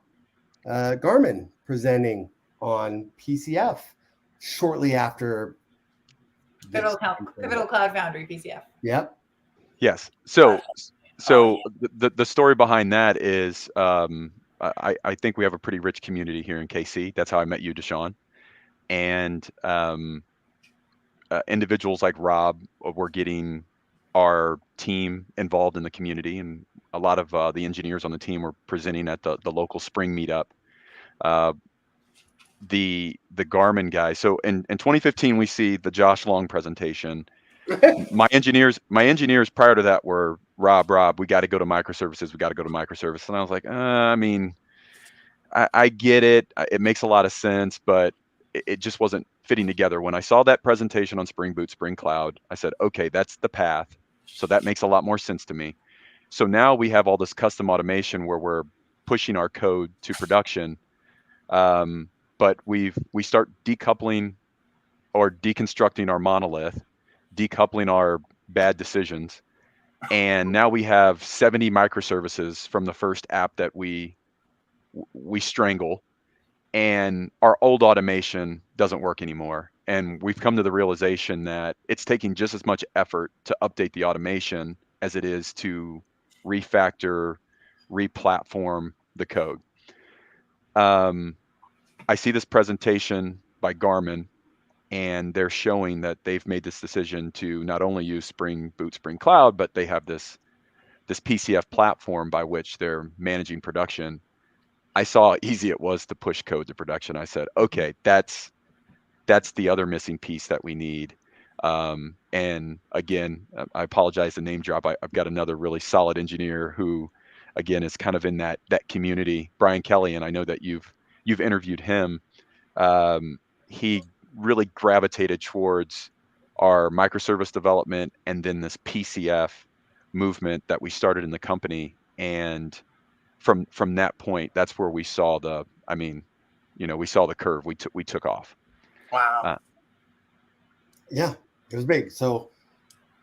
Garmin presenting on PCF shortly after Pivotal Cloud Foundry, PCF. Yep. Yes. So the story behind that is I think we have a pretty rich community here in KC. That's how I met you, Deshaun. And individuals like Rob were getting our team involved in the community, and a lot of the engineers on the team were presenting at the local spring meetup. The Garmin guy. So in 2015, we see the Josh Long presentation. My engineers prior to that were Rob, we got to go to microservices. We got to go to microservices. And I was like, I mean, I get it. It makes a lot of sense, but it just wasn't fitting together. When I saw that presentation on Spring Boot, Spring Cloud, I said, okay, that's the path. So that makes a lot more sense to me. So now we have all this custom automation where we're pushing our code to production. But we start decoupling or deconstructing our monolith, decoupling our bad decisions. And now we have 70 microservices from the first app that we strangle, and our old automation doesn't work anymore. And we've come to the realization that it's taking just as much effort to update the automation as it is to refactor, replatform the code. I see this presentation by Garmin, and they're showing that they've made this decision to not only use Spring Boot, Spring Cloud, but they have this PCF platform by which they're managing production. I saw how easy it was to push code to production. I said, okay, that's the other missing piece that we need. And again, I apologize, the name drop. I've got another really solid engineer who, again, is kind of in that community, Brian Kelly, and I know that you've interviewed him. He really gravitated towards our microservice development and then this PCF movement that we started in the company. And from that point, that's where we saw we saw the curve. We took off. Wow. Yeah, it was big. So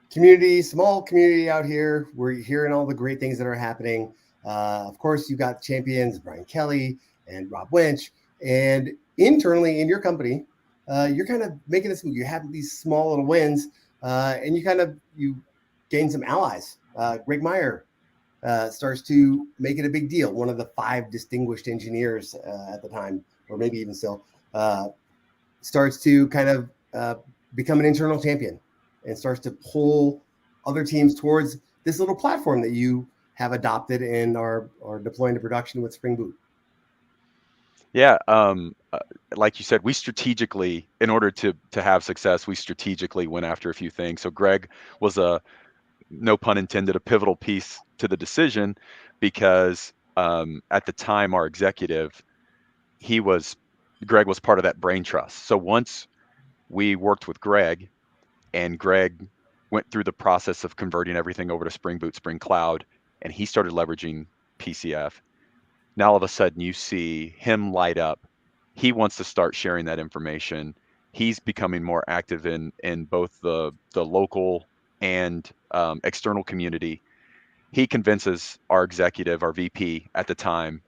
small community out here. We're hearing all the great things that are happening. Of course, you got champions, Brian Kelly and Rob Winch. And internally in your company, you're kind of making this move. You have these small little wins, and you gain some allies. Greg Meyer starts to make it a big deal. One of the 5 distinguished engineers at the time, or maybe even still, starts to kind of become an internal champion and starts to pull other teams towards this little platform that you have adopted and are deploying to production with Spring Boot. Yeah, like you said, we strategically, in order to have success, we strategically went after a few things. So Greg was no pun intended, a pivotal piece to the decision because at the time, our executive, Greg was part of that brain trust. So once we worked with Greg and Greg went through the process of converting everything over to Spring Boot, Spring Cloud, and he started leveraging PCF, now all of a sudden you see him light up. He wants to start sharing that information. He's becoming more active in both the local and external community. He convinces our executive, our VP at the time.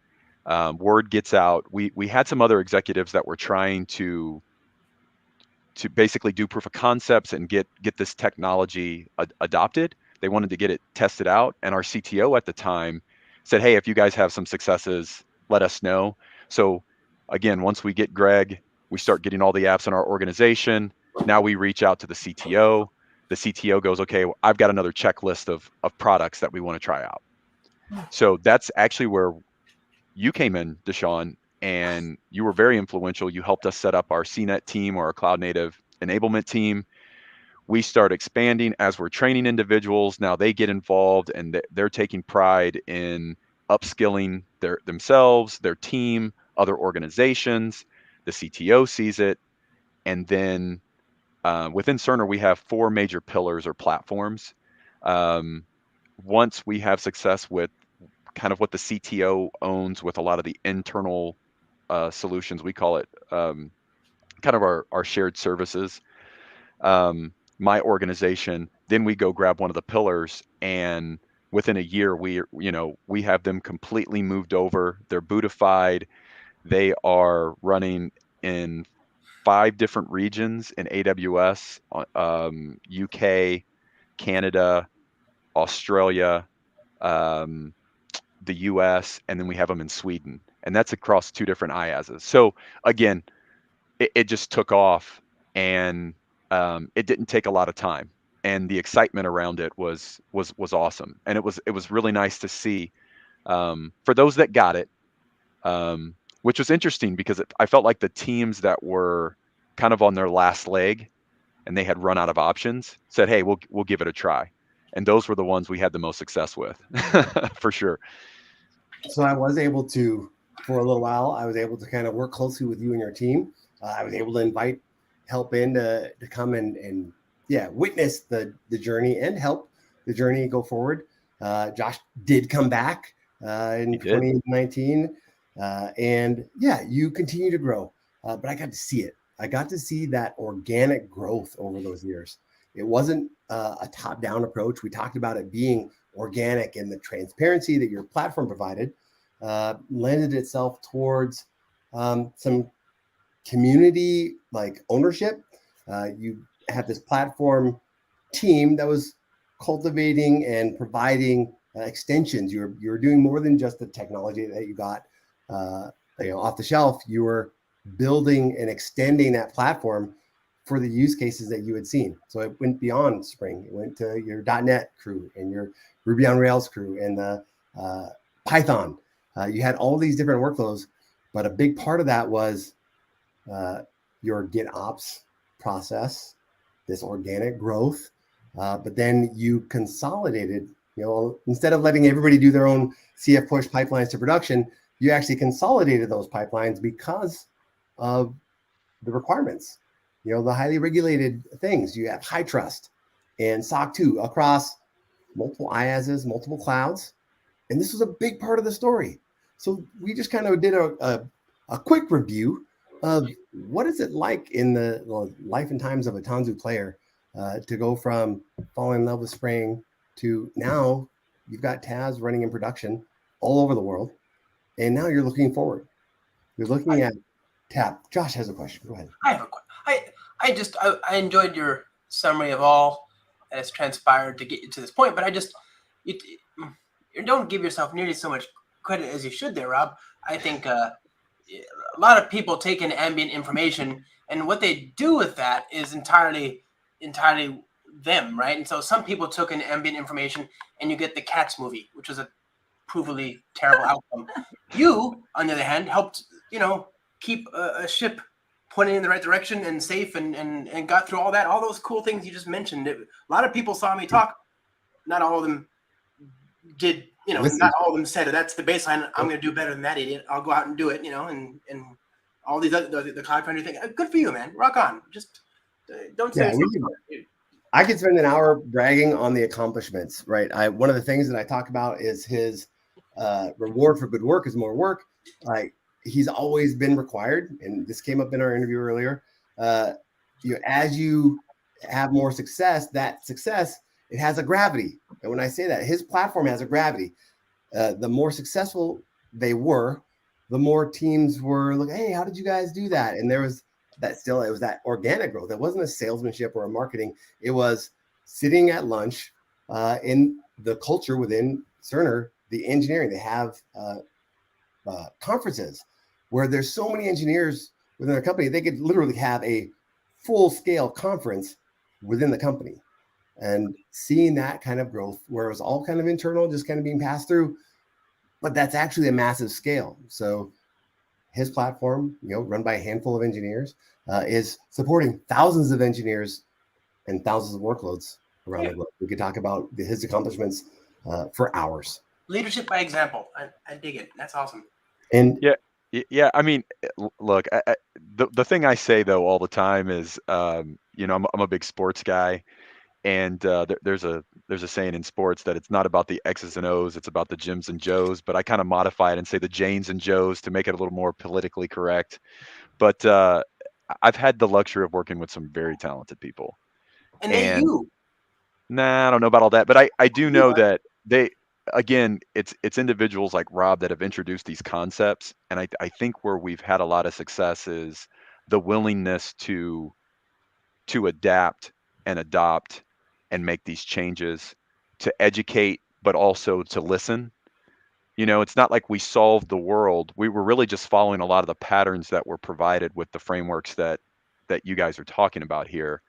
Word gets out. We had some other executives that were trying to basically do proof of concepts and get this technology adopted. They wanted to get it tested out, and our CTO at the time said, hey, if you guys have some successes, let us know. So again, once we get Greg, we start getting all the apps in our organization. Now we reach out to the CTO. The CTO goes, okay, I've got another checklist of products that we want to try out. So that's actually where you came in, Deshaun, and you were very influential. You helped us set up our CNET team or our cloud native enablement team. We start expanding as we're training individuals. Now they get involved and they're taking pride in upskilling themselves, their team, other organizations. The CTO sees it. And then within Cerner, we have 4 major pillars or platforms. Once we have success with kind of what the CTO owns with a lot of the internal solutions, we call it kind of our shared services. My organization then we go grab one of the pillars, and within a year, we have them completely moved over. They're bootified. They are running in 5 different regions in AWS, UK, Canada, Australia, um, the US, and then we have them in Sweden. And that's across 2 different IaaSes. So again, it just took off, and it didn't take a lot of time. And the excitement around it was awesome. And it was really nice to see, for those that got it, which was interesting because I felt like the teams that were kind of on their last leg and they had run out of options said, "Hey, we'll give it a try," and those were the ones we had the most success with, for sure. So I was able to, for a little while, I was able to kind of work closely with you and your team. I was able to invite help in to come and witness the journey and help the journey go forward. Josh did come back in 2019. And you continue to grow, but I got to see it. I got to see that organic growth over those years. It wasn't a top-down approach. We talked about it being organic, and the transparency that your platform provided lended itself towards some community like ownership. You had this platform team that was cultivating and providing extensions. You're doing more than just the technology that you got off the shelf. You were building and extending that platform for the use cases that you had seen. So it went beyond Spring. It went to your .NET crew and your Ruby on Rails crew and the Python. You had all these different workflows, but a big part of that was your GitOps process, this organic growth. But then you consolidated, instead of letting everybody do their own CF push pipelines to production, you actually consolidated those pipelines because of the requirements, the highly regulated things. You have high trust and SOC 2 across multiple IaaSes, multiple clouds. And this was a big part of the story. So we just kind of did a quick review of what is it like in the life and times of a Tanzu player to go from falling in love with Spring to now you've got Taz running in production all over the world. And now you're looking forward. You're looking at Tap. Josh has a question. Go ahead. I have a question. I enjoyed your summary of all that has transpired to get you to this point, but you don't give yourself nearly so much credit as you should there, Rob. I think a lot of people take in ambient information, and what they do with that is entirely them, right? And so some people took in ambient information, and you get the Cats movie, which was a provably terrible outcome. You, on the other hand, helped keep a ship pointing in the right direction and safe, and got through all that, all those cool things you just mentioned. A lot of people saw me talk. Not all of them did. Not all of them said, "That's the baseline. I'm going to do better than that idiot. I'll go out and do it." And all these other the Cloud Foundry thing. Good for you, man. Rock on. Just don't say. I could spend an hour bragging on the accomplishments, right? One of the things that I talk about is his reward for good work is more work. He's always been required, and this came up in our interview earlier. As you have more success, that success, it has a gravity. And when I say that, his platform has a gravity. The more successful they were, the more teams were like, "Hey, how did you guys do that?" And there was that it was that organic growth. It wasn't a salesmanship or a marketing. It was sitting at lunch in the culture within Cerner, the engineering. They have conferences where there's so many engineers within their company, they could literally have a full-scale conference within the company. And seeing that kind of growth where it was all kind of internal, just kind of being passed through, but that's actually a massive scale. So his platform, run by a handful of engineers, is supporting thousands of engineers and thousands of workloads around the globe. We could talk about his accomplishments for hours. Leadership by example. I dig it. That's awesome. And yeah. I mean, look, the thing I say though all the time is, I'm a big sports guy, and there's a saying in sports that it's not about the X's and O's, it's about the Jims and Joes. But I kind of modify it and say the Janes and Joes to make it a little more politically correct. But I've had the luxury of working with some very talented people. And they you. Nah, I don't know about all that, but I do know that they, again, it's individuals like Rob that have introduced these concepts, and I think where we've had a lot of success is the willingness to adapt and adopt and make these changes, to educate, but also to listen. It's not like we solved the world. We were really just following a lot of the patterns that were provided with the frameworks that you guys are talking about here.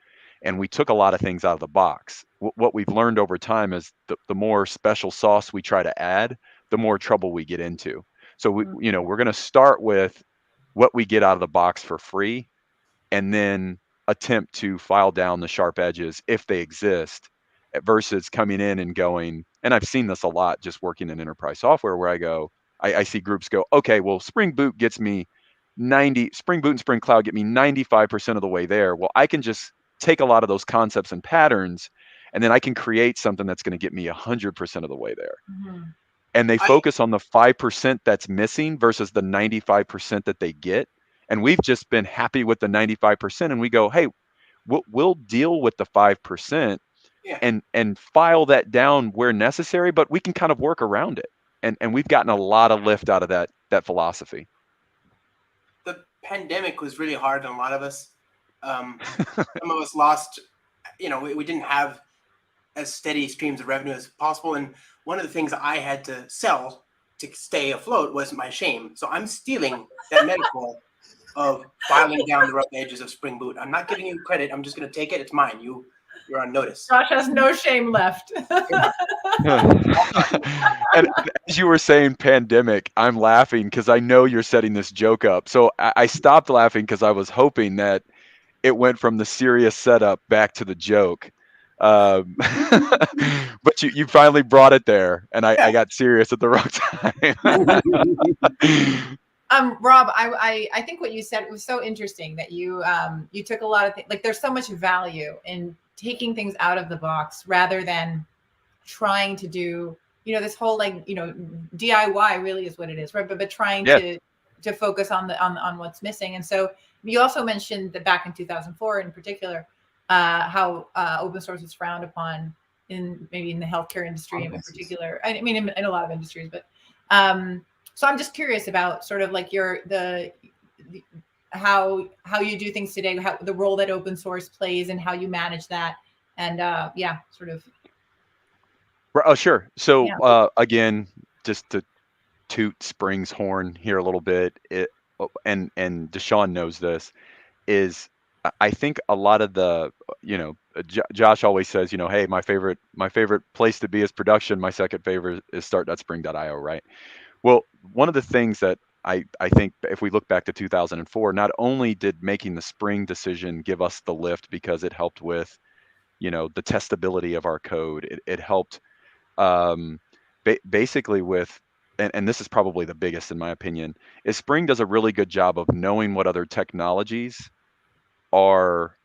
And we took a lot of things out of the box. What we've learned over time is the more special sauce we try to add, the more trouble we get into. So we're going to start with what we get out of the box for free, and then attempt to file down the sharp edges if they exist, versus coming in and going, and I've seen this a lot just working in enterprise software, where I see groups go, okay, well, Spring Boot gets me Spring Boot and Spring Cloud get me 95% of the way there. Well, I can just take a lot of those concepts and patterns, and then I can create something that's going to get me 100% of the way there. Mm-hmm. And they focus on the 5% that's missing versus the 95% that they get. And we've just been happy with the 95%, and we go, hey, we'll deal with the 5%, and file that down where necessary, but we can kind of work around it. And we've gotten a lot of lift out of that philosophy. The pandemic was really hard on a lot of us. Some of us lost, we didn't have as steady streams of revenue as possible. And one of the things I had to sell to stay afloat was my shame. So I'm stealing that metaphor of filing down the rough edges of Spring Boot. I'm not giving you credit. I'm just going to take it. It's mine. You're on notice. Josh has no shame left. And as you were saying pandemic, I'm laughing because I know you're setting this joke up. So I stopped laughing because I was hoping that it went from the serious setup back to the joke. But you finally brought it there, and I got serious at the wrong time. Rob, I think what you said was so interesting, that you took a lot of things. Like, there's so much value in taking things out of the box rather than trying to do, this whole DIY really is what it is, right? But trying to focus on what's missing. And so you also mentioned that back in 2004 in particular, how open source is frowned upon maybe in the healthcare industry in particular. I mean, in a lot of industries, but so I'm just curious about sort of like how you do things today, how the role that open source plays and how you manage that. And sort of. Oh, sure. So again, just to toot Spring's horn here a little bit, and Deshaun knows this, is I think a lot of the, Josh always says, hey, my favorite place to be is production. My second favorite is start.spring.io, right? Well, one of the things that I think, if we look back to 2004, not only did making the Spring decision give us the lift because it helped with, the testability of our code, it helped basically with, and this is probably the biggest in my opinion, is Spring does a really good job of knowing what other technologies are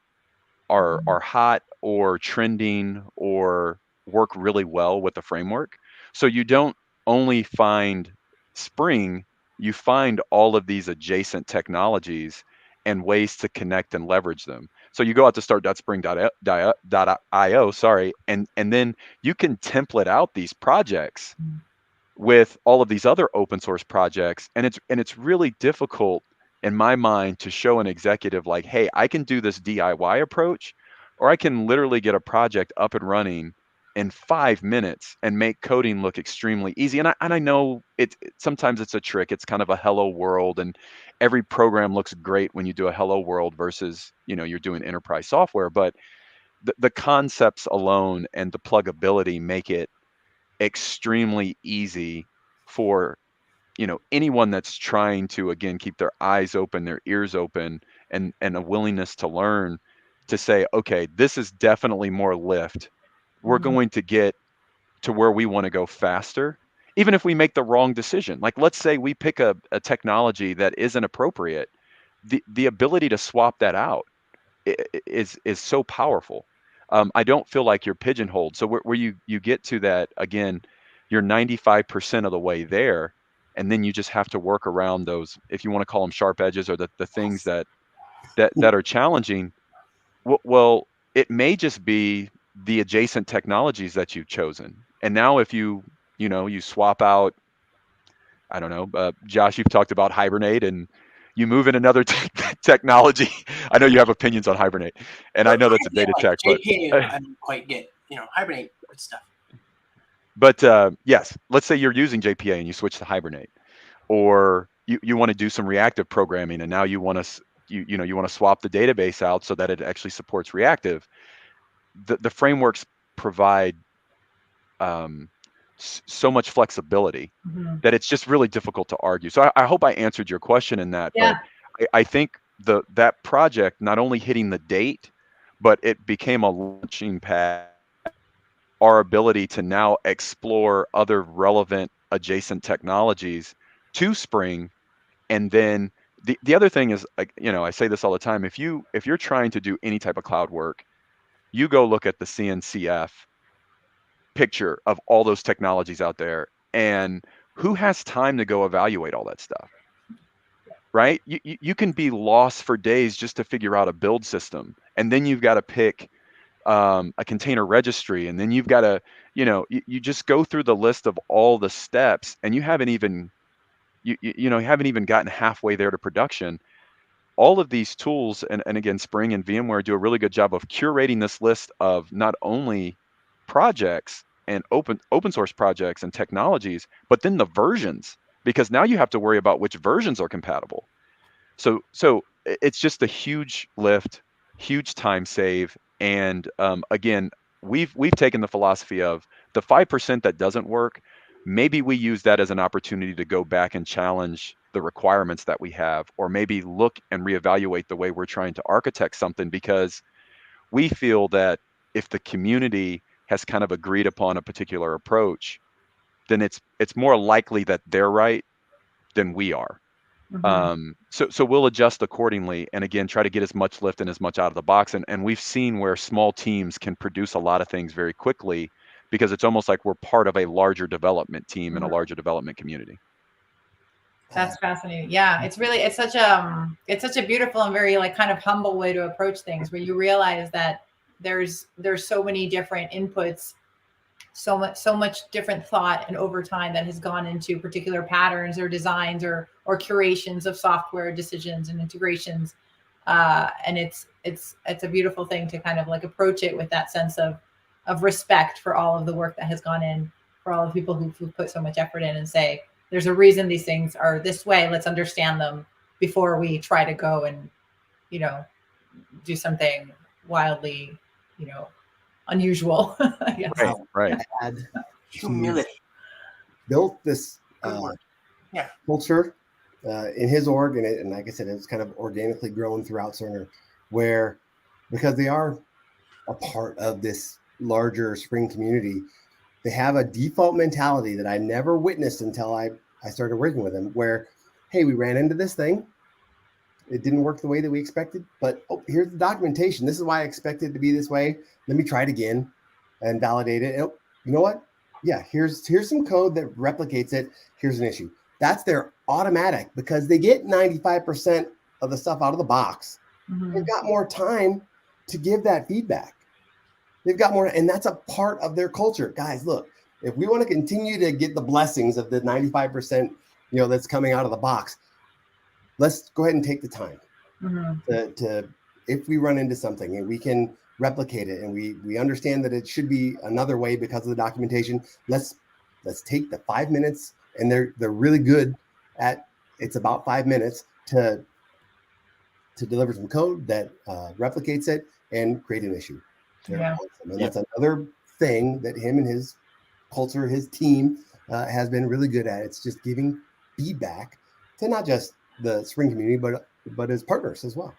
hot or trending or work really well with the framework. So you don't only find Spring, you find all of these adjacent technologies and ways to connect and leverage them. So you go out to start.spring.io, and then you can template out these projects with all of these other open source projects, and it's really difficult in my mind to show an executive like, hey, I can do this DIY approach, or I can literally get a project up and running in 5 minutes and make coding look extremely easy. And I know sometimes it's a trick. It's kind of a hello world, and every program looks great when you do a hello world versus, you're doing enterprise software. But the concepts alone and the pluggability make it extremely easy for, anyone that's trying to, again, keep their eyes open, their ears open, and a willingness to learn, to say, okay, this is definitely more lift. We're going to get to where we want to go faster, even if we make the wrong decision. Like, let's say we pick a technology that isn't appropriate. The ability to swap that out is so powerful. I don't feel like you're pigeonholed. So where you get to that, again, you're 95% of the way there, and then you just have to work around those, if you want to call them sharp edges, or the things that are challenging. Well, it may just be the adjacent technologies that you've chosen. And now if you swap out, I don't know, Josh, you've talked about Hibernate, and you move in another technology. I know you have opinions on Hibernate, and I know that's a data tech, but JPA, I don't quite get, Hibernate, good stuff. But yes, let's say you're using JPA and you switch to Hibernate, or you want to do some reactive programming, and now you want to you want to swap the database out so that it actually supports reactive. The frameworks provide so much flexibility that it's just really difficult to argue. So I hope I answered your question in that. Yeah. But I think that project not only hitting the date, but it became a launching pad. Our ability to now explore other relevant adjacent technologies to Spring. And then the other thing is, like, I say this all the time, if you're trying to do any type of cloud work, you go look at the CNCF picture of all those technologies out there, and who has time to go evaluate all that stuff, right? You can be lost for days just to figure out a build system, and then you've got to pick a container registry, and then you've got to, you just go through the list of all the steps, and you haven't even gotten halfway there to production. All of these tools, and again, Spring and VMware do a really good job of curating this list of not only projects and open source projects and technologies, but then the versions, because now you have to worry about which versions are compatible. So it's just a huge lift, huge time save. And again, we've taken the philosophy of the 5% that doesn't work. Maybe we use that as an opportunity to go back and challenge the requirements that we have, or maybe look and reevaluate the way we're trying to architect something, because we feel that if the community has kind of agreed upon a particular approach, then it's more likely that they're right than we are. So we'll adjust accordingly, and again, try to get as much lift and as much out of the box. And we've seen where small teams can produce a lot of things very quickly, because it's almost like we're part of a larger development team and a larger development community. That's fascinating. Yeah, it's such a beautiful and very kind of humble way to approach things, where you realize that there's so many different inputs, so much different thought and overtime that has gone into particular patterns or designs or curations of software decisions and integrations. And it's a beautiful thing to kind of approach it with that sense of respect for all of the work that has gone in, for all the people who put so much effort in, and say, there's a reason these things are this way. Let's understand them before we try to go and, do something wildly, unusual. I guess. Right. Humility. Built this culture in his org, and like I said, it's kind of organically grown throughout Cerner, where, because they are a part of this larger Spring community, they have a default mentality that I never witnessed until I started working with them, where, hey, we ran into this thing. It didn't work the way that we expected, but here's the documentation. This is why I expected it to be this way. Let me try it again and validate it. And, you know what? Yeah, here's some code that replicates it. Here's an issue. That's their automatic, because they get 95% of the stuff out of the box. They've got more time to give that feedback. They've got more, and that's a part of their culture. Guys, look, if we want to continue to get the blessings of the 95%, that's coming out of the box, let's go ahead and take the time to, if we run into something and we can replicate it, and we understand that it should be another way because of the documentation, let's take the 5 minutes, and they're really good at, it's about 5 minutes to deliver some code that replicates it and create an issue. Yeah. Awesome. And that's another thing that him and his culture, his team has been really good at. It's just giving feedback to not just the Spring community, but his partners as well.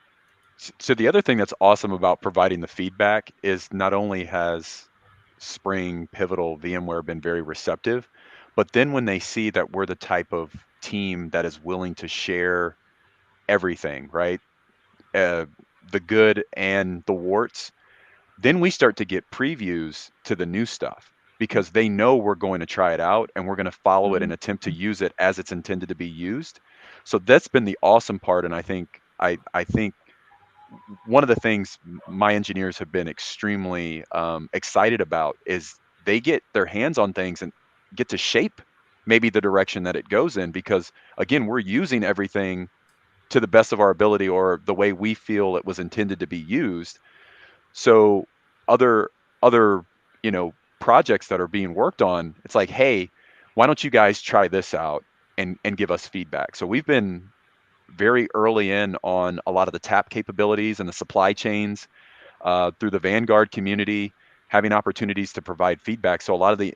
So the other thing that's awesome about providing the feedback is not only has Spring, Pivotal, VMware been very receptive, but then when they see that we're the type of team that is willing to share everything, right? The good and the warts, then we start to get previews to the new stuff, because they know we're going to try it out and we're going to follow it and attempt to use it as it's intended to be used. So that's been the awesome part. And I think one of the things my engineers have been extremely excited about is they get their hands on things and get to shape maybe the direction that it goes in, because again, we're using everything to the best of our ability or the way we feel it was intended to be used. So other projects that are being worked on, it's like, hey, why don't you guys try this out and give us feedback? So we've been very early in on a lot of the tap capabilities and the supply chains through the Vanguard community, having opportunities to provide feedback. So a lot of the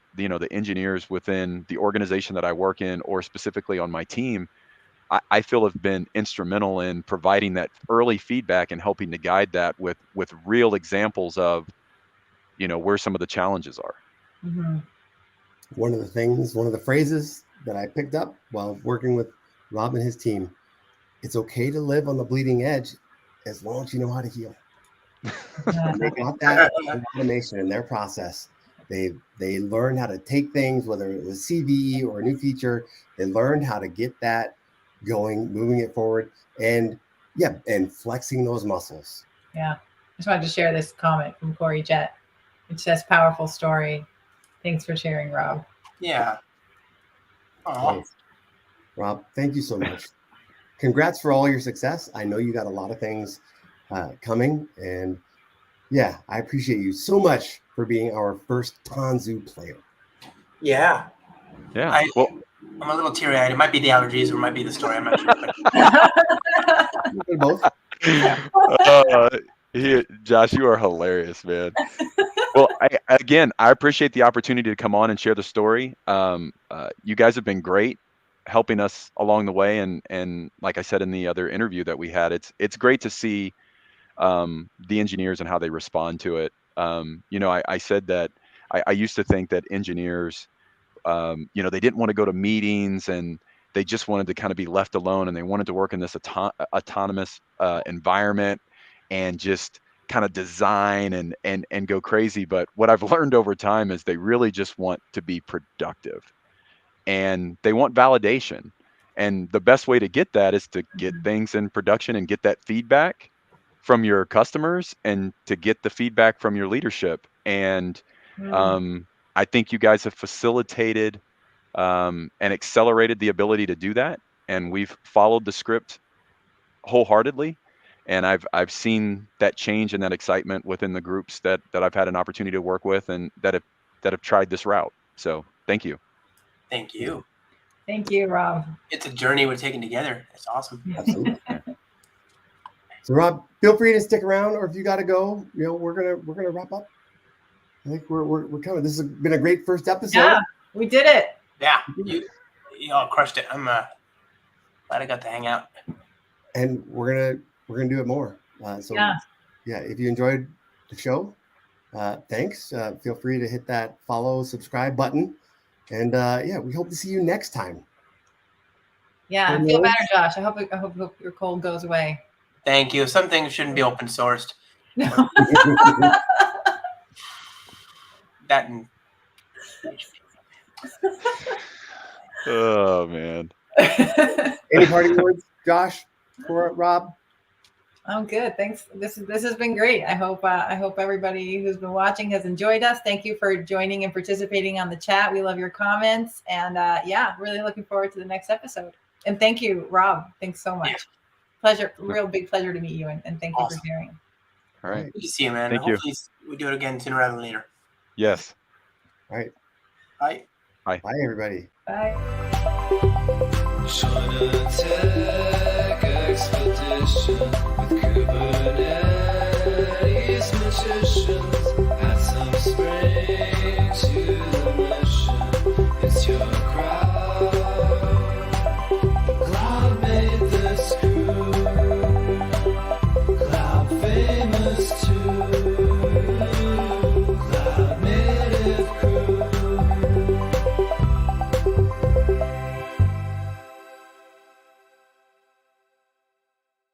engineers within the organization that I work in, or specifically on my team, I feel have been instrumental in providing that early feedback and helping to guide that with real examples of, where some of the challenges are. Mm-hmm. One of the phrases that I picked up while working with Rob and his team: it's okay to live on the bleeding edge as long as you know how to heal. And they got that automation in their process. They learned how to take things, whether it was CVE or a new feature, they learned how to get that going, moving it forward, and flexing those muscles. Yeah. I just wanted to share this comment from Corey Jett. It says, powerful story. Thanks for sharing, Rob. Yeah. Nice. Rob, thank you so much. Congrats for all your success. I know you got a lot of things coming, and I appreciate you so much for being our first Tanzu player. Yeah. Yeah. I'm a little teary-eyed. It might be the allergies, or it might be the story. I'm not sure. Both. Josh, you are hilarious, man. Well, I appreciate the opportunity to come on and share the story. You guys have been great, helping us along the way, and like I said in the other interview that we had, it's great to see the engineers and how they respond to it. I said that I used to think that engineers, they didn't want to go to meetings, and they just wanted to kind of be left alone, and they wanted to work in this autonomous environment and just kind of design and go crazy. But what I've learned over time is they really just want to be productive, and they want validation. And the best way to get that is to get things in production and get that feedback from your customers and to get the feedback from your leadership. And I think you guys have facilitated and accelerated the ability to do that. And we've followed the script wholeheartedly. And I've seen that change and that excitement within the groups that I've had an opportunity to work with and that have tried this route. So thank you. Thank you. Thank you, Rob. It's a journey we're taking together. It's awesome. Absolutely. So Rob, feel free to stick around, or if you got to go, we're gonna wrap up. I think we're coming. This has been a great first episode. Yeah, we did it. Yeah, you all crushed it. I'm glad I got to hang out. And we're gonna do it more. If you enjoyed the show, thanks. Feel free to hit that follow, subscribe button, and we hope to see you next time. Yeah, feel better, Josh. I hope your cold goes away. Thank you. Some things shouldn't be open sourced. No. That and Oh man. Any parting words, Josh, for Rob? I'm good. Thanks. This has been great. I hope everybody who's been watching has enjoyed us. Thank you for joining and participating on the chat. We love your comments, and really looking forward to the next episode. And thank you, Rob. Thanks so much. Yeah. Pleasure, real big pleasure to meet you, and thank you for sharing. All right. Good to see you, man. Thank you. Hopefully we do it again sooner rather than later. Yes. All right. Bye. Bye, everybody. Bye. On a tech expedition.